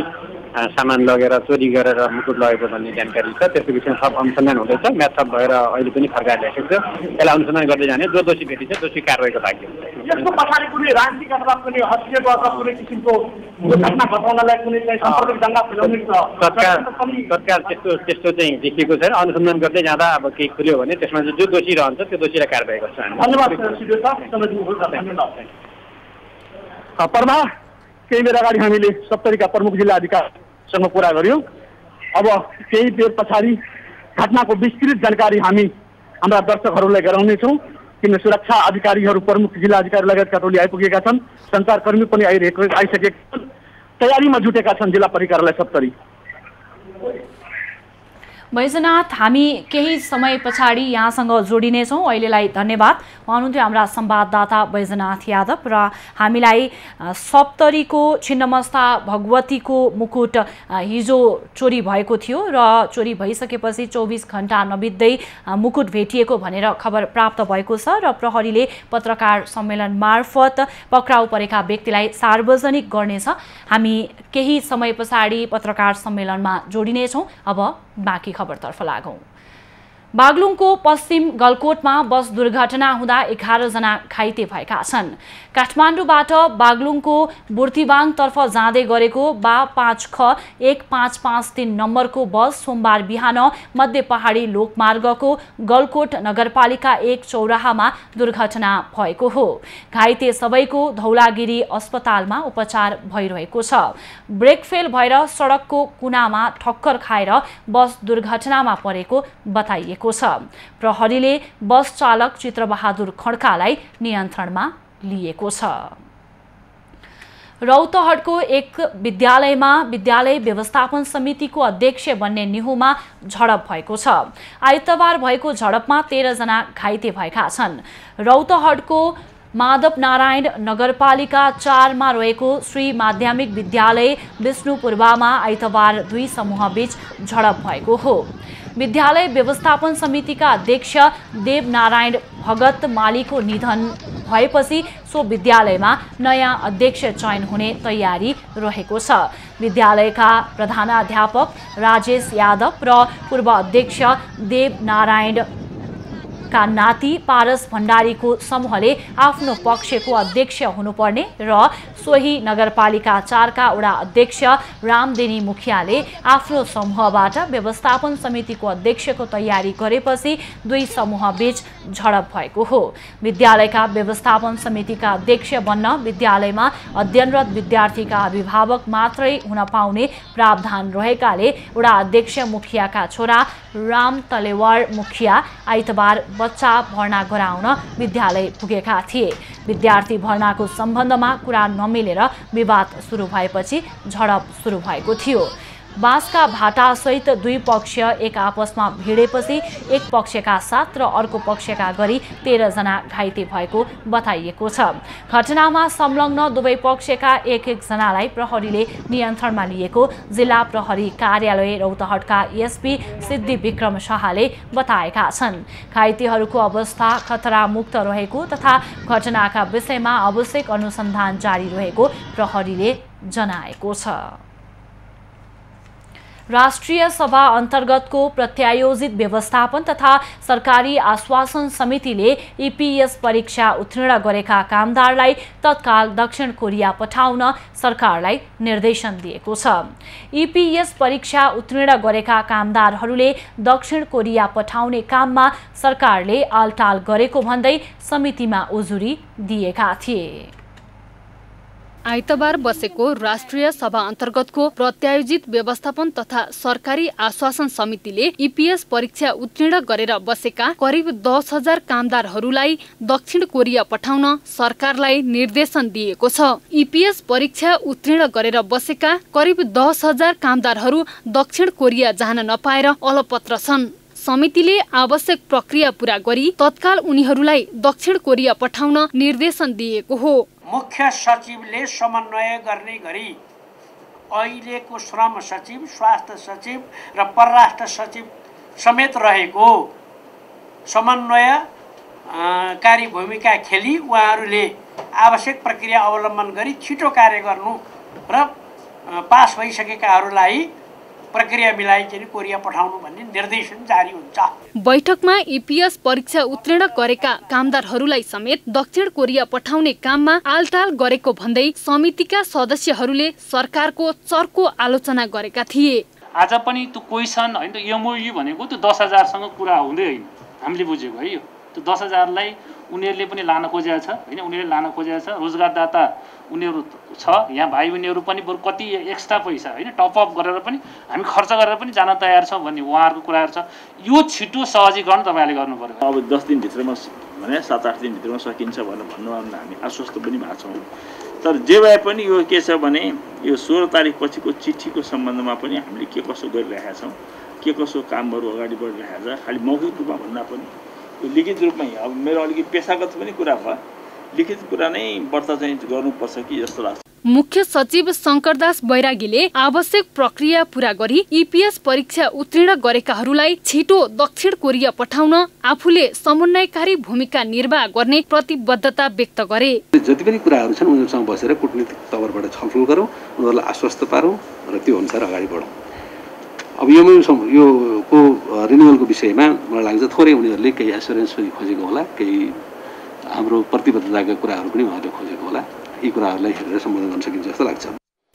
सामान लगेर चोरी गरेर मुकुट लगेको भन्ने जानकारी छ। त्यसको विषयमा थप अनुसन्धान हुँदैछ। म्याच थप भएर अहिले पनि फर्काएर ल्याइसकेको छ। यसलाई अनुसन्धान गर्दै जाने, जो दोषी भेटिन्छ दोषी कारवाहीको भाग्य हुन्छ। यसको पछाडि कुनै राजनीतिक अथवा कुनै हस्तक्षेप अथवा कुनै किसिमको घटना घटाउनलाई कुनै चाहिँ साम्प्रदायिक दङ्गा फैलाउने सरकार त्यस्तो चाहिँ देखिएको छैन। अनुसन्धान गर्दै जाँदा अब केही खुल्यो भने त्यसमा चाहिँ जो दोषी रहन्छ त्यो दोषीलाई कारवाही गर्छ। प्रभा, केही बेर अगाडि हामीले सप्तरीका प्रमुख जिल्ला अधिकारीसँग कुरा गर्यौँ। अब केही बेर पछाडि घटनाको विस्तृत जानकारी हामी हाम्रा दर्शकहरूलाई गराउनेछौँ, किन सुरक्षा अधिकारीहरू, प्रमुख जिल्ला अधिकारी लगायतका टोली आइपुगेका छन्। सञ्चारकर्मी पनि आइसकेका छन्, तयारीमा जुटेका छन् जिल्ला परिकारलाई सप्तरी। बैजनाथ, हामी केही समय पछाडि यहाँसँग जोडिनेछौँ। अहिलेलाई धन्यवाद। हुनुहुन्थ्यो हाम्रा संवाददाता बैजनाथ यादव र हामीलाई सप्तरीको छिन्नमस्ता भगवतीको मुकुट हिजो चोरी भएको थियो र चोरी भइसकेपछि 24 घण्टा नबित्दै मुकुट भेटिएको भनेर खबर प्राप्त भएको छ र प्रहरीले पत्रकार सम्मेलन मार्फत पक्राउ परेका व्यक्तिलाई सार्वजनिक गर्नेछ। हामी केही समय पछाडि पत्रकार सम्मेलनमा जोडिनेछौँ। अब बाँकी खबरतर्फ लागौं। बागलुङको पश्चिम गलकोटमा बस दुर्घटना हुँदा 11 जना घाइते भएका छन्। काठमाडौँबाट बागलुङको बुर्तिवाङतर्फ जाँदै गरेको बा 5ख1553 नम्बरको बस सोमबार बिहान मध्य पहाडी लोकमार्गको गलकोट नगरपालिका 1 चौराहामा दुर्घटना भएको हो। घाइते सबैको धौलागिरी अस्पतालमा उपचार भइरहेको छ। ब्रेक फेल भएर सडकको कुनामा ठक्कर खाएर बस दुर्घटनामा परेको बताइएको छ। प्रहरीले बस चालक चित्रबहादुर खड्कालाई नियन्त्रणमा लिएको छ। रौतहटको एक विद्यालयमा विद्यालय व्यवस्थापन समितिको अध्यक्ष बन्ने निहुमा झडप भएको छ। आइतबार भएको झडपमा 13 जना घाइते भएका छन्। रौतहटको माधव नारायण नगरपालिका 4 मा रहेको श्री माध्यमिक विद्यालय विष्णुपुरवामा आइतबार 2 समूहबीच झडप भएको हो। विद्यालय व्यवस्थापन समितिका अध्यक्ष देवनारायण भगत मालीको निधन भएपछि सो विद्यालयमा नयाँ अध्यक्ष चयन हुने तयारी रहेको छ। विद्यालयका प्रधानाध्यापक राजेश यादव र पूर्व अध्यक्ष देवनारायण का नाति पारस भण्डारीको समूहले आफ्नो पक्षको अध्यक्ष हुनुपर्ने र सोही नगरपालिका 4 का वडा अध्यक्ष रामदेनी मुखियाले आफ्नो समूहबाट व्यवस्थापन समितिको अध्यक्षको तयारी गरेपछि 2 समूहबीच झडप भएको हो। विद्यालयका व्यवस्थापन समितिका अध्यक्ष बन्न विद्यालयमा अध्ययनरत विद्यार्थीका अभिभावक मात्रै हुन पाउने प्रावधान रहेकाले वडा अध्यक्ष मुखियाका छोरा राम तलेवार मुखिया आइतबार बच्चा भर्ना गराउन विद्यालय पुगेका थिए। विद्यार्थी भर्नाको सम्बन्धमा कुरा नमिलेर विवाद सुरु भएपछि झडप सुरु भएको थियो। बाँसका भाटासहित 2 पक्ष एक आपसमा भिडेपछि एक पक्षका 7 र अर्को पक्षका गरी 13 जना घाइते भएको बताइएको छ। घटनामा संलग्न दुवै पक्षका एक जनालाई प्रहरीले नियन्त्रणमा लिएको जिल्ला प्रहरी कार्यालय रौतहटका एसपी सिद्धि विक्रम शाहले बताएका छन्। घाइतेहरूको अवस्था खतरामुक्त रहेको तथा घटनाका विषयमा आवश्यक अनुसन्धान जारी रहेको प्रहरीले जनाएको छ। राष्ट्रिय सभा अन्तर्गतको प्रत्यायोजित व्यवस्थापन तथा सरकारी आश्वासन समितिले ईपीएस परीक्षा उत्तीर्ण गरेका कामदारलाई तत्काल दक्षिण कोरिया पठाउन सरकारलाई निर्देशन दिएको छ। ईपीएस परीक्षा उत्तीर्ण गरेका कामदारहरूले दक्षिण कोरिया पठाउने काममा सरकारले आलटाल गरेको भन्दै समितिमा उजुरी दिएका थिए। आइतबार बसेको राष्ट्रिय सभा अन्तर्गतको प्रत्यायोजित व्यवस्थापन तथा सरकारी आश्वासन समितिले ईपीएस परीक्षा उत्तीर्ण गरेर बसेका करिब 10,000 कामदारहरूलाई दक्षिण कोरिया पठाउन सरकारलाई निर्देशन दिएको छ। ईपीएस परीक्षा उत्तीर्ण गरेर बसेका करिब 10,000 कामदारहरू दक्षिण कोरिया जान नपाएर अलपत्र छन्। समितिले आवश्यक प्रक्रिया पूरा गरी तत्काल उनीहरूलाई दक्षिण कोरिया पठाउन निर्देशन दिएको हो। मुख्य सचिवले समन्वय गर्ने गरी अहिलेको श्रम सचिव, स्वास्थ्य सचिव र परराष्ट्र सचिव समेत रहेको समन्वयकारी भूमिका खेली उहाँहरूले आवश्यक प्रक्रिया अवलम्बन गरी छिटो कार्य गर्नु र पास भइसकेकाहरूलाई प्रक्रिया मिलाइकन कोरिया पठाउनु भन्ने निर्देशन जारी हुन्छ। बैठकमा ईपीएस परीक्षा उत्तीर्ण गरेका कामदारहरूलाई समेत दक्षिण कोरिया पठाउने काममा आलटाल गरेको भन्दै समितिका सदस्यहरूले सरकारको चर्को आलोचना गरेका थिए। आज पनि त्यो क्वेसन हैन, एमओयू भनेको त्यो 10,000 सँग कुरा हुँदै हैन, हामीले बुझेको है। यो त्यो 10,000 लाई उनीहरूले पनि लान खोजेको छ हैन, उनीहरूले लान खोजेको छ। रोजगारदाता उनीहरू छ, यहाँ भाइ बहिनीहरू पनि बरु कति एक्स्ट्रा पैसा हैन टपअप गरेर पनि हामी खर्च गरेर पनि जान तयार छौँ भन्ने उहाँहरूको कुराहरू छ। यो छिटो सहजीकरण तपाईँले गर्नु पर्यो। अब 10 दिनभित्रमा भने 7-8 दिनभित्रमा सकिन्छ भनेर भन्नु हामी आश्वस्त पनि भएको छौँ। तर जे भए पनि यो के छ भने यो 16 तारिक पछिको चिठीको सम्बन्धमा पनि हामीले के कसो गरिरहेका छौँ, के कसो कामहरू अगाडि बढिरहेको छ। खालि मौखिक रूपमा भन्दा पनि यो लिखित रूपमै अब मेरो अलिकति पेशागत पनि कुरा भयो, लिखित कुरा नै व्रत चाहिँ गर्नुपर्छ कि जस्तो लाग्छ। मुख्य सचिव शंकरदास बैरागीले आवश्यक प्रक्रिया पूरा गरी ईपीएस परीक्षा उत्तीर्ण गरेकाहरूलाई छिटो दक्षिण कोरिया पठाउन आफूले समन्वयकारी भूमिका निर्वाह गर्ने प्रतिबद्धता व्यक्त गरे। जति पनि कुराहरू छन् उनीहरूसँग बसेर कूटनीतिक तवरबाट छलफल गरौँ, उनीहरूलाई आश्वस्त पारौँ र त्यो अनुसार अगाडि बढौँ। अब यो को रिन्युअलको विषयमा मलाई लाग्छ थोरै उनीहरूले केही एस्योरेन्स पनि खोजेको होला, केही हाम्रो प्रतिबद्धताका कुराहरू पनि उहाँहरूले खोजेको होला। यी कुराहरूलाई हेरेर सम्बोधन गर्न सकिन्छ जस्तो लाग्छ।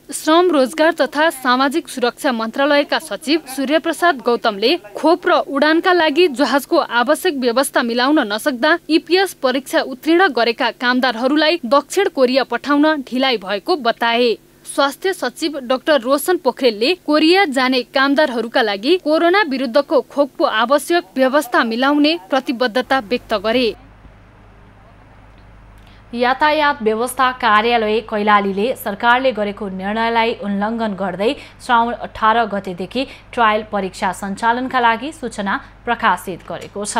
श्रम, रोजगार तथा सामाजिक सुरक्षा मन्त्रालयका सचिव सूर्यप्रसाद गौतमले खोप र उडानका लागि जहाजको आवश्यक व्यवस्था मिलाउन नसक्दा ईपीएस परीक्षा उत्तीर्ण गरेका कामदारहरूलाई दक्षिण कोरिया पठाउन ढिलाइ भएको बताए। स्वास्थ्य सचिव डाक्टर रोशन पोखरेलले कोरिया जाने कामदारहरूका लागि कोरोना विरुद्धको खोपको आवश्यक व्यवस्था मिलाउने प्रतिबद्धता व्यक्त गरे। यातायात व्यवस्था कार्यालय कैलालीले सरकारले गरेको निर्णयलाई उल्लङ्घन गर्दै श्रावण 18 गतेदेखि ट्रायल परीक्षा सञ्चालनका लागि सूचना प्रकाशित गरेको छ।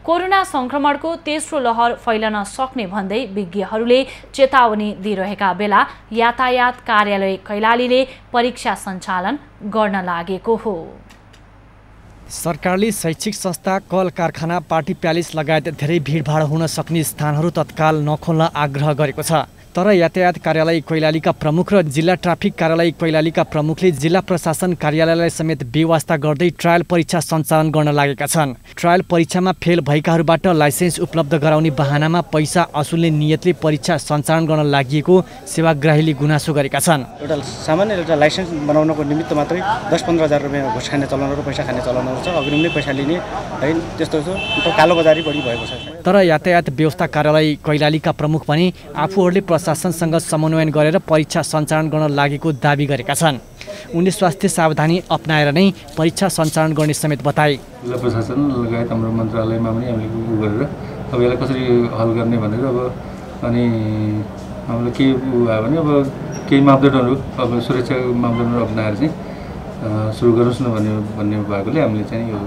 कोरोना संक्रमणको तेस्रो लहर फैलन सक्ने भन्दै विज्ञहरूले चेतावनी दिइरहेका बेला यातायात कार्यालय कैलालीले परीक्षा सञ्चालन गर्न लागेको हो। सरकारले शैक्षिक संस्था, कल कारखाना, पार्टी प्यालेस लगायत धेरै भिडभाड हुन सक्ने स्थानहरू तत्काल नखोल्न आग्रह गरेको छ। तर यातायात कार्यालय कैलालीका प्रमुख र जिल्ला ट्राफिक कार्यालय कैलालीका प्रमुखले जिल्ला प्रशासन कार्यालयलाई समेत बेवास्ता गर्दै ट्रायल परीक्षा सञ्चालन गर्न लागेका छन्। ट्रायल परीक्षामा फेल भएकाहरूबाट लाइसेन्स उपलब्ध गराउने बहानामा पैसा असुल्ने नियतले परीक्षा सञ्चालन गर्न लागि सेवाग्राहीले गुनासो गरेका छन्। एउटा लाइसेन्स बनाउनको निमित्त मात्रै 10-15 हजार रुपियाँ घुस खाने चलनहरू, पैसा खाने चलनहरू छ। अग्रिमले पैसा लिने है त्यस्तो छ, कालो बजारी बढी भएको छ। तर यातायात व्यवस्था कार्यालय कैलालीका प्रमुख पनि आफूहरूले प्रशासनसँग समन्वयन गरेर परीक्षा सञ्चालन गर्न लागेको दाबी गरेका छन्। उनले स्वास्थ्य सावधानी अपनाएर नै परीक्षा सञ्चालन गर्ने समेत बताए। जिल्ला प्रशासन लगायत हाम्रो मन्त्रालयमा पनि हामीले गरेर अब यसलाई कसरी हल गर्ने भनेर अब अनि हामीले के भयो भने अब केही मापदण्डहरू अब सुरक्षा मापदण्डहरू अपनाएर चाहिँ सुरु गरोस् न भन्ने भएकोले हामीले चाहिँ यो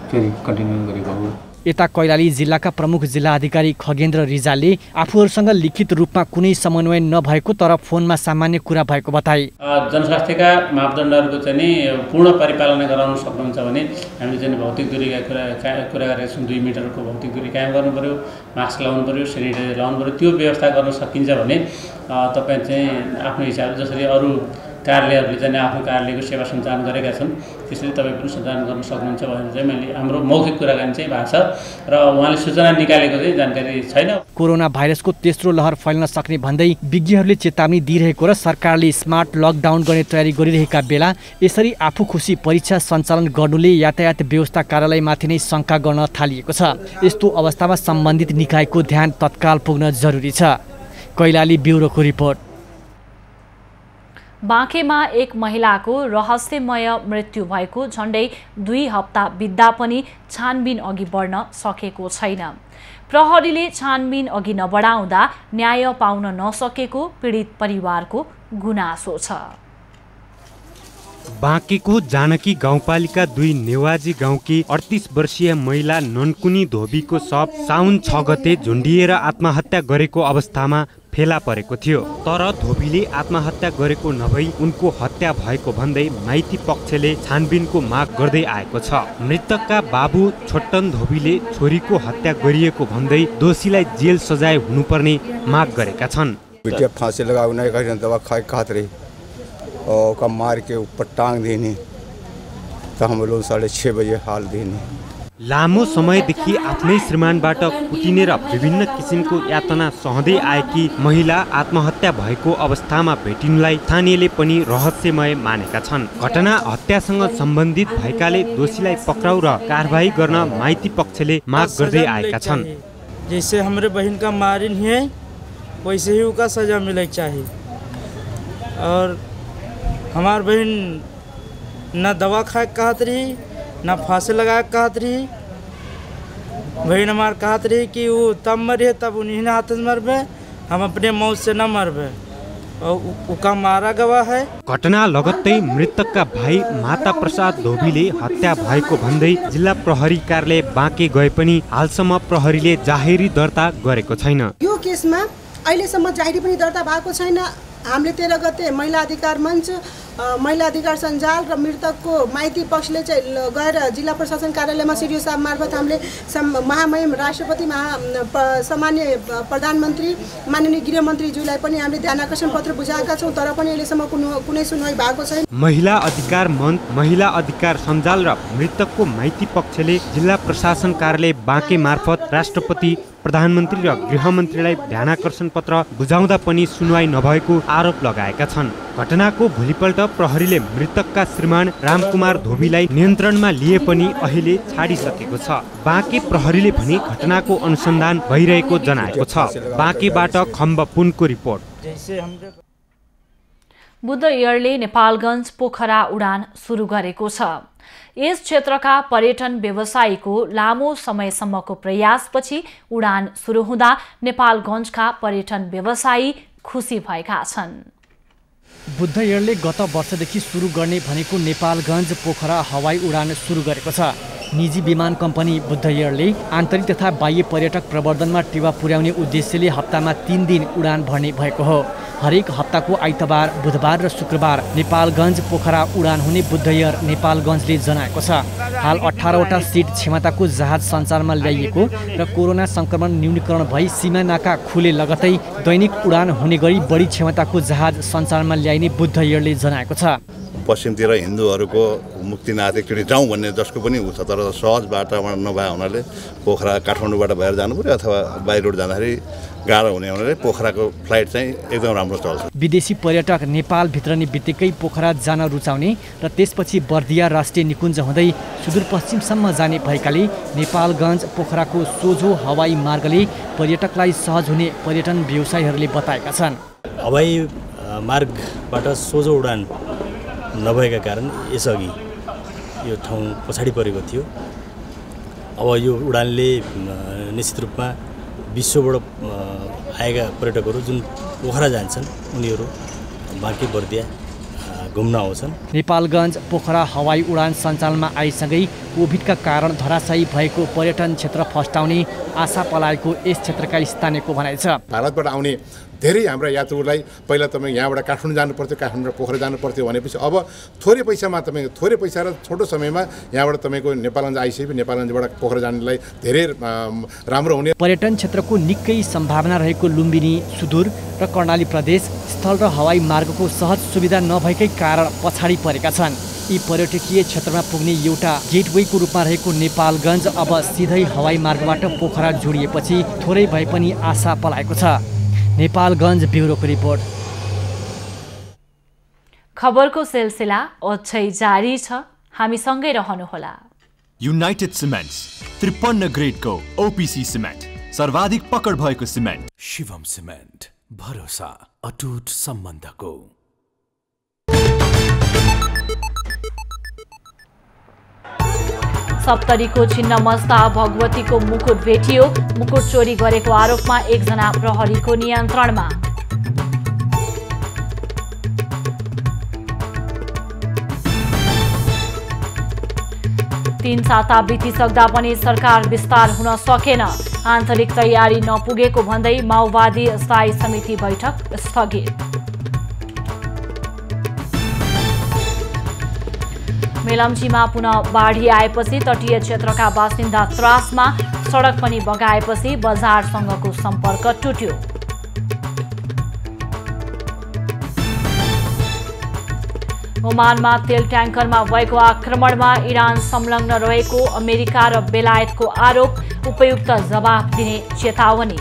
फेरि कन्टिन्यू गरेको हो। यता कैलाली जिल्लाका प्रमुख जिल्ला अधिकारी खगेन्द्र रिजालले आफूहरूसँग लिखित रूपमा कुनै समन्वय नभएको तर फोनमा सामान्य कुरा भएको बताए। जनस्वास्थ्यका मापदण्डहरूको चाहिँ नि पूर्ण परिपालना गराउन सक्नुहुन्छ भने हामीले चाहिँ भौतिक दूरीका कुरा गरेका छौँ। 2 मिटरको भौतिक दूरी कायम गर्नु पर्यो, मास्क लाउनु पर्यो, सेनिटाइजर लाउनु पर्यो। त्यो व्यवस्था गर्न सकिन्छ भने तपाईँ चाहिँ आफ्नो हिसाबले जसरी अरू कार्यालयहरूले चाहिँ आफ्नो कार्यालयको सेवा सञ्चालन गरेका छन् त्यसरी तपाईँ पनि सञ्चालन गर्न सक्नुहुन्छ भनेर चाहिँ मैले हाम्रो मौखिक कुराकानी चाहिँ भएको छ र उहाँले सूचना निकालेको चाहिँ जानकारी छैन। कोरोना भाइरसको तेस्रो लहर फैल्न सक्ने भन्दै विज्ञहरूले चेतावनी दिइरहेको र सरकारले स्मार्ट लकडाउन गर्ने तयारी गरिरहेका बेला यसरी आफू खुसी परीक्षा सञ्चालन गर्नुले यातायात व्यवस्था कार्यालयमाथि नै शङ्का गर्न थालिएको छ। यस्तो अवस्थामा सम्बन्धित निकायको ध्यान तत्काल पुग्न जरुरी छ। कैलाली ब्युरोको रिपोर्ट। बाँकेमा एक महिलाको रहस्यमय मृत्यु भएको झण्डै 2 हप्ता बित्दा पनि छानबिन अघि बढ्न सकेको छैन। प्रहरीले छानबिन अघि नबढाउँदा न्याय पाउन नसकेको पीडित परिवारको गुनासो छ। बाँकेको जानकी गाउँपालिका 2 नेवाजी गाउँकी 38 वर्षीय महिला ननकुनी धोबीको शव साउन 6 गते झुन्डिएर आत्महत्या गरेको अवस्थामा फेला परेको थियो। तर धोबीले आत्महत्या गरेको नभई उनको हत्या भएको भन्दै माइती पक्षले छानबिनको माग गर्दै आएको छ। मृतकका बाबु छोट्टन धोबीले छोरीको हत्या गरिएको भन्दै दोषीलाई जेल सजाय हुनुपर्ने माग गरेका छन्। बिटिया फांसी लगाऊ नहीं कहीं दवा खाए खात रही और का मार के ऊपर टांग देनी तो हम लोग 6:30 बजे हाल देनी। लामो समयदेखि आफ्नै श्रीमानबाट कुटिने र विभिन्न किसिमको यातना सहँदै आएकी महिला आत्महत्या भएको अवस्थामा भेटिनुलाई स्थानीयले पनि रहस्यमय मानेका छन्। घटना हत्यासँग सम्बन्धित भएकाले दोषीलाई पक्राउ र कारबाही गर्न माइती पक्षले माग गर्दै आएका छन्। जैसे हमरे बहन का मारिन है वैसे ही उसका सजा मिले चाहिए और हमार बहन न दवा खाए कहत रही न फांसी लगा कहत रही। बहन हमार कहत रही कि वो तब मरे तब उन्हीं हाथ से मरबे, हम अपने मौत से न मरबे और उसका मारा गवाह है। घटना लगत्तै मृतकका भाइ माता प्रसाद धोबीले हत्या भएको भन्दै जिल्ला प्रहरी कार्यालय बाँके गए पनि हालसम्म प्रहरीले जाहेरी दर्ता गरेको छैन। यो केसमा अहिलेसम्म जाहेरी पनि दर्ता भएको छैन। हामीले 13 गते महिला अधिकार मञ्च, महिला अधिकार सञ्जाल र मृतकको माइती पक्षले चाहिँ गएर जिल्ला प्रशासन कार्यालयमा सिडिओ साहब मार्फत हामीले महामहिम राष्ट्रपति सामान्य प्रधानमन्त्री माननीय गृहमन्त्रीज्यूलाई पनि हामीले ध्यानाकर्षण पत्र बुझाएका छौँ, तर पनि अहिलेसम्म कुनै सुनवाई भएको छैन। महिला अधिकार मञ्च, महिला अधिकार सञ्जाल र मृतकको माइती पक्षले जिल्ला प्रशासन कार्यालय बाँके मार्फत राष्ट्रपति प्रधानमन्त्री र गृहमन्त्रीलाई ध्यानाकर्षण पत्र बुझाउँदा पनि सुनवाई नभएको आरोप लगाएका छन्। घटनाको भोलिपल्ट प्रहरीले मृतकका श्रीमान रामकुमार धोबीलाई नियन्त्रणमा लिए पनि अहिले छाडिसकेको छ। बाँके प्रहरीले पनि घटनाको अनुसन्धान भइरहेको जनाएको छ। बाँकेबाट खम्ब पुनको रिपोर्ट। बुद्ध एयरले नेपालगञ्ज पोखरा उडान सुरु गरेको छ। यस क्षेत्रका पर्यटन व्यवसायीको लामो समयसम्मको प्रयासपछि उडान सुरु हुँदा नेपालगञ्जका पर्यटन व्यवसायी खुसी भएका छन्। बुद्ध एयरले गत वर्षदेखि सुरु गर्ने भनेको नेपालगञ्ज पोखरा हवाई उडान सुरु गरेको छ। निजी विमान कम्पनी बुद्ध एयरले आन्तरिक तथा बाह्य पर्यटक प्रवर्धनमा टेवा पुर्याउने उद्देश्यले हप्तामा 3 दिन उडान भर्ने भएको हो। हरेक हप्ताको आइतबार, बुधबार र शुक्रबार नेपालगञ्ज पोखरा उडान हुने बुद्ध एयर नेपालगञ्जले जनाएको छ। हाल 18वटा सिट क्षमताको जहाज सञ्चारमा ल्याइएको र कोरोना संक्रमण न्यूनीकरण भई सीमा नाका खुले लगतै दैनिक उडान हुने गरी बढी क्षमताको जहाज सञ्चारमा ल्याइने बुद्ध एयरले जनाएको छ। पश्चिमतिर हिन्दूहरूको मुक्तिनाथ एकचोटि जाउँ भन्ने जसको पनि उ छ, तर सहज वातावरण नभए हुनाले पोखरा काठमाडौँबाट बाहिर जानु पर्यो अथवा बाई रोड जाँदाखेरि गाह्रो हुने हुनाले पोखराको फ्लाइट चाहिँ एकदम राम्रो चल्छ। विदेशी पर्यटक नेपाल भित्रने बित्तिकै पोखरा जान रुचाउने र त्यसपछि बर्दिया राष्ट्रिय निकुञ्ज हुँदै सुदूरपश्चिमसम्म जाने भएकाले नेपालगञ्ज पोखराको सोझो हवाई मार्गले पर्यटकलाई सहज हुने पर्यटन व्यवसायीहरूले बताएका छन्। हवाई मार्गबाट सोझो उडान नभएका कारण यसअघि यो ठाउँ पछाडि परेको थियो। अब यो उडानले निश्चित रूपमा विश्वबाट आएका पर्यटकहरू जुन पोखरा जान्छन् उनीहरू बाँके बर्दिया घुम्न आउँछन्। नेपालगञ्ज पोखरा हवाई उडान सञ्चालनमा आइसँगै कोभिडका कारण धराशायी भएको पर्यटन क्षेत्र फस्टाउने आशा पलाएको यस क्षेत्रका स्थानीयको भनाइ छ। भारतबाट आउने धेरै हाम्रा यात्रुलाई पहिला तपाईँ यहाँबाट काठमाडौँ जानु पर्थ्यो, काठमाडौँ पोखरा जानु पर्थ्यो भनेपछि अब थोरै पैसामा तपाईँ थोरै पैसा र छोटो समयमा यहाँबाट तपाईँको नेपालगञ्ज आइसकेपछि नेपालगञ्जबाट पोखरा जानलाई धेरै राम्रो हुने। पर्यटन क्षेत्रको निकै सम्भावना रहेको लुम्बिनी, सुदूर र कर्णाली प्रदेश स्थल र हवाई मार्गको सहज सुविधा नभएकै कारण पछाडि परेका छन्। यी पर्यटकीय क्षेत्रमा पुग्ने एउटा गेटवेको रूपमा रहेको नेपालगञ्ज अब सिधै हवाई मार्गबाट पोखरा जोडिएपछि थोरै भए पनि आशा पलाएको छ। नेपालगञ्ज ब्युरोको रिपोर्ट। खबरको सिलसिला अझै जारी छ, हामीसँगै रहनुहोला। युनाइटेड सिमेन्ट्स 53 ग्रेडको ओपीसी सिमेन्ट, सर्वाधिक पकड भएको सिमेन्ट। शिवम सिमेन्ट, भरोसा अटुट सम्बन्धको। सप्तरीको छिन्नमस्ता भगवतीको मुकुट भेटियो। मुकुट चोरी गरेको आरोपमा एकजना प्रहरीको नियन्त्रणमा। तीन साता बितिसक्दा पनि सरकार विस्तार हुन सकेन। आन्तरिक तयारी नपुगेको भन्दै माओवादी स्थायी समिति बैठक स्थगित। मेलम्चीमा पुनः बाढी आएपछि तटीय क्षेत्रका बासिन्दा त्रासमा। सडक पनि बगाएपछि बजारसँगको सम्पर्क टुट्यो। ओमानमा तेल ट्याङ्करमा भएको आक्रमणमा इरान संलग्न रहेको अमेरिका र बेलायतको आरोप। उपयुक्त जवाफ दिने चेतावनी।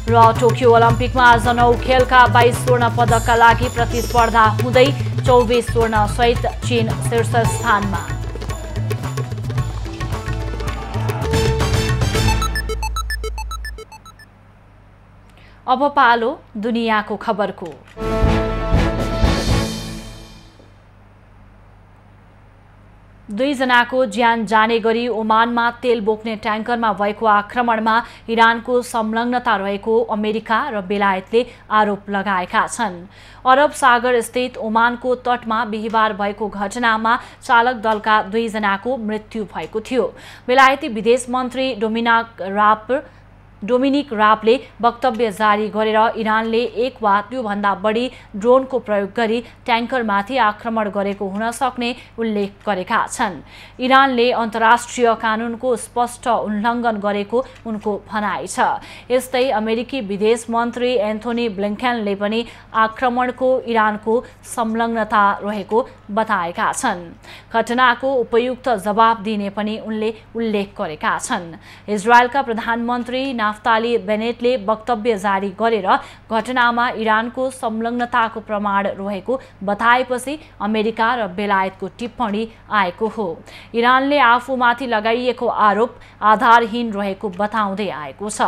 र टोकियो ओलम्पिकमा आज 9 खेलका 22 स्वर्ण पदकका लागि प्रतिस्पर्धा हुँदै 24 स्वर्ण सहित चीन शीर्ष स्थानमा। अब पालो दुनियाँको खबरको। दुईजनाको ज्यान जाने गरी ओमानमा तेल बोक्ने ट्याङ्करमा भएको आक्रमणमा इरानको संलग्नता रहेको अमेरिका र बेलायतले आरोप लगाएका छन्। अरब सागर स्थित ओमानको तटमा बिहिबार भएको घटनामा चालक दलका दुईजनाको मृत्यु भएको थियो। बेलायती विदेश मन्त्री डोमिनिक राबले वक्तव्य जारी गरेर इरानले एक वा त्योभन्दा बढी ड्रोनको प्रयोग गरी ट्याङ्करमाथि आक्रमण गरेको हुन सक्ने उल्लेख गरेका छन्। इरानले अन्तर्राष्ट्रिय कानुनको स्पष्ट उल्लङ्घन गरेको उनको भनाइ छ। यस्तै अमेरिकी विदेश मन्त्री एन्थोनी ब्लिङ्केनले पनि आक्रमणको इरानको संलग्नता रहेको बताएका छन्। घटनाको उपयुक्त जवाब दिने पनि उनले उल्लेख गरेका छन्। इजरायलका प्रधानमन्त्री नाफ्ताली बेनेटले वक्तव्य जारी गरेर घटनामा इरानको संलग्नताको प्रमाण रहेको बताएपछि अमेरिका र बेलायतको टिप्पणी आएको हो। इरानले आफूमाथि लगाइएको आरोप आधारहीन रहेको बताउँदै आएको छ।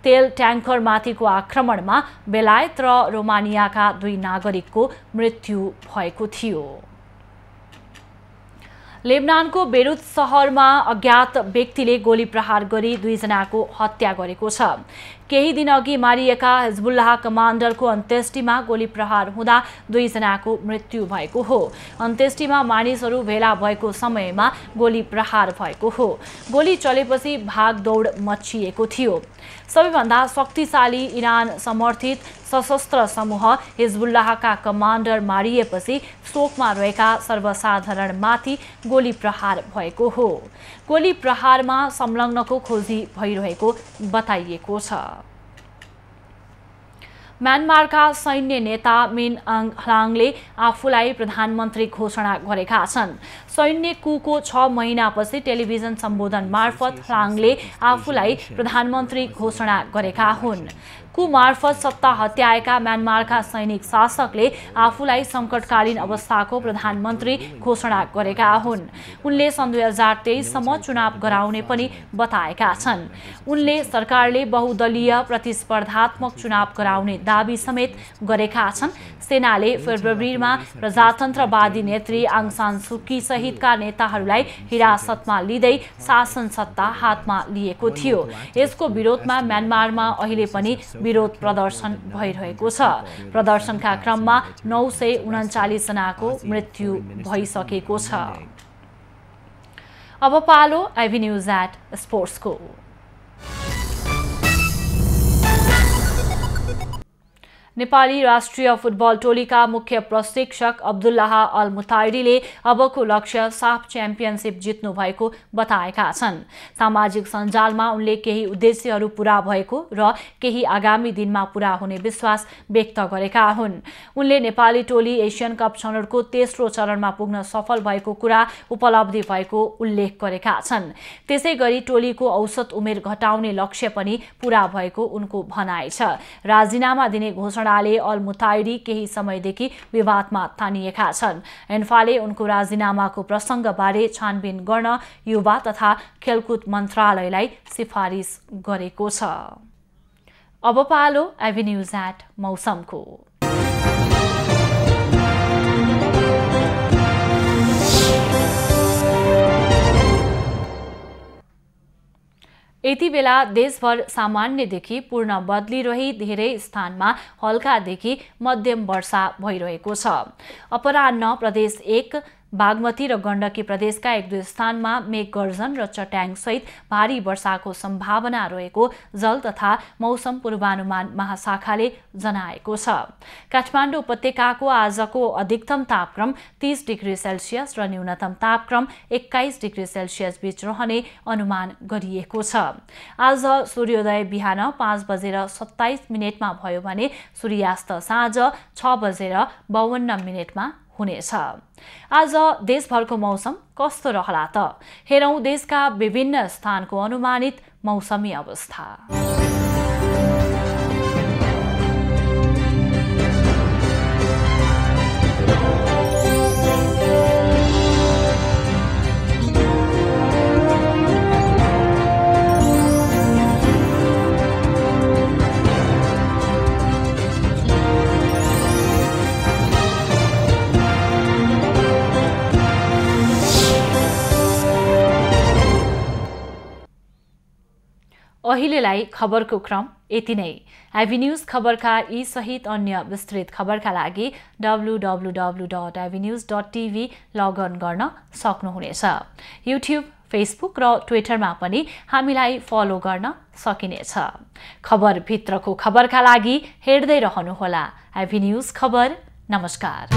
तेल ट्याङ्करमाथिको आक्रमणमा बेलायत र रोमानियाका 2 नागरिकको मृत्यु भएको थियो। लेबनानको बेरुत सहरमा अज्ञात व्यक्तिले गोली प्रहार गरी 2 जनाको हत्या गरेको छ। केही दिन अघि मारिएका हिजबुल्लाह कमान्डरको अन्त्येष्टिमा गोली प्रहार हुँदा 2 जनाको मृत्यु भएको हो। अन्त्येष्टिमा मानिसहरू भेला भएको समयमा गोली प्रहार भएको हो। गोली चलेपछि भागदौड मचिएको थियो। सबैभन्दा शक्तिशाली इरान समर्थित सशस्त्र समूह हिजबुल्लाहका कमान्डर मारिएपछि शोकमा रहेका सर्वसाधारणमाथि गोली प्रहार भएको हो। गोली प्रहारमा संलग्नको खोजी भइरहेको बताइएको छ। म्यानमारका सैन्य नेता मिन अङ ह्लाङले आफूलाई प्रधानमन्त्री घोषणा गरेका छन्। सैन्य कुको 6 महिनापछि टेलिभिजन सम्बोधन मार्फत ह्लाङले आफूलाई प्रधानमन्त्री घोषणा गरेका हुन्। कु मार्फत सत्ता हत्याएका म्यानमारका सैनिक शासकले आफूलाई सङ्कटकालीन अवस्थाको प्रधानमन्त्री घोषणा गरेका हुन्। उनले सन् 2023 सम्म चुनाव गराउने पनि बताएका छन्। उनले सरकारले बहुदलीय प्रतिस्पर्धात्मक चुनाव गराउने दाबी समेत गरेका छन्। सेनाले फेब्रुअरीमा प्रजातन्त्रवादी नेत्री आङ सान सुकी सहितका नेताहरूलाई हिरासतमा लिँदै शासन सत्ता हातमा लिएको थियो। यसको विरोधमा म्यानमारमा अहिले पनि विरोध प्रदर्शन भइरहेको छ। प्रदर्शनका क्रममा 939 जनाको मृत्यु भइसकेको छ। अब पालो एभिन्यूज एट स्पोर्ट्सको। नेपाली राष्ट्रिय फुटबल टोलीका मुख्य प्रशिक्षक अब्दुल्लाह अल मुताइरीले अबको लक्ष्य साफ च्याम्पियनसिप जित्नु भएको बताएका छन्। सामाजिक सञ्जालमा उनले केही उद्देश्यहरू पूरा भएको र केही आगामी दिनमा पूरा हुने विश्वास व्यक्त गरेका हुन्। उनले नेपाली टोली एसियन कप छनौटको तेस्रो चरणमा पुग्न सफल भएको कुरा उपलब्धि भएको उल्लेख गरेका छन्। त्यसैगरी टोलीको औसत उमेर घटाउने लक्ष्य पनि पूरा भएको उनको भनाइ छ। राजीनामा दिने घोषणाले अल मुताइरी केही समयदेखि विवादमा तानिएका छन्। एन्फाले उनको राजीनामाको प्रसङ्गबारे छानबिन गर्न युवा तथा खेलकुद मन्त्रालयलाई सिफारिस गरेको छ। अब पालो एभिन्यूज एट मौसमको। यति बेला देशभर सामान्यदेखि पूर्ण बदली रही धेरै स्थानमा हल्कादेखि मध्यम वर्षा भइरहेको छ। अपराह्न प्रदेश 1 बागमती र गण्डकी प्रदेशका 1-2 स्थानमा मेघ गर्जन र चट्याङ सहित भारी वर्षाको सम्भावना रहेको जल तथा मौसम पूर्वानुमान महाशाखाले जनाएको छ। काठमाडौँ उपत्यकाको आजको अधिकतम तापक्रम 30 डिग्री सेल्सियस र न्यूनतम तापक्रम 21 डिग्री सेल्सियस बीच रहने अनुमान गरिएको छ। आज सूर्योदय बिहान 5:27 भयो भने सूर्यास्त साँझ 6:52 हुनेछ। आज देशभरको मौसम कस्तो रहला त? हेरौं देशका विभिन्न स्थानको अनुमानित मौसमी अवस्था। अहिलेलाई खबरको क्रम यति नै। एभी न्यूज खबरका यी सहित अन्य विस्तृत खबरका लागि www.avnews.tv लगअन गर्न सक्नुहुनेछ। युट्युब, फेसबुक र ट्विटरमा पनि हामीलाई फलो गर्न सकिनेछ। खबर भित्रको खबरका लागि हेर्दै रहनुहोला एभी न्यूज खबर। नमस्कार।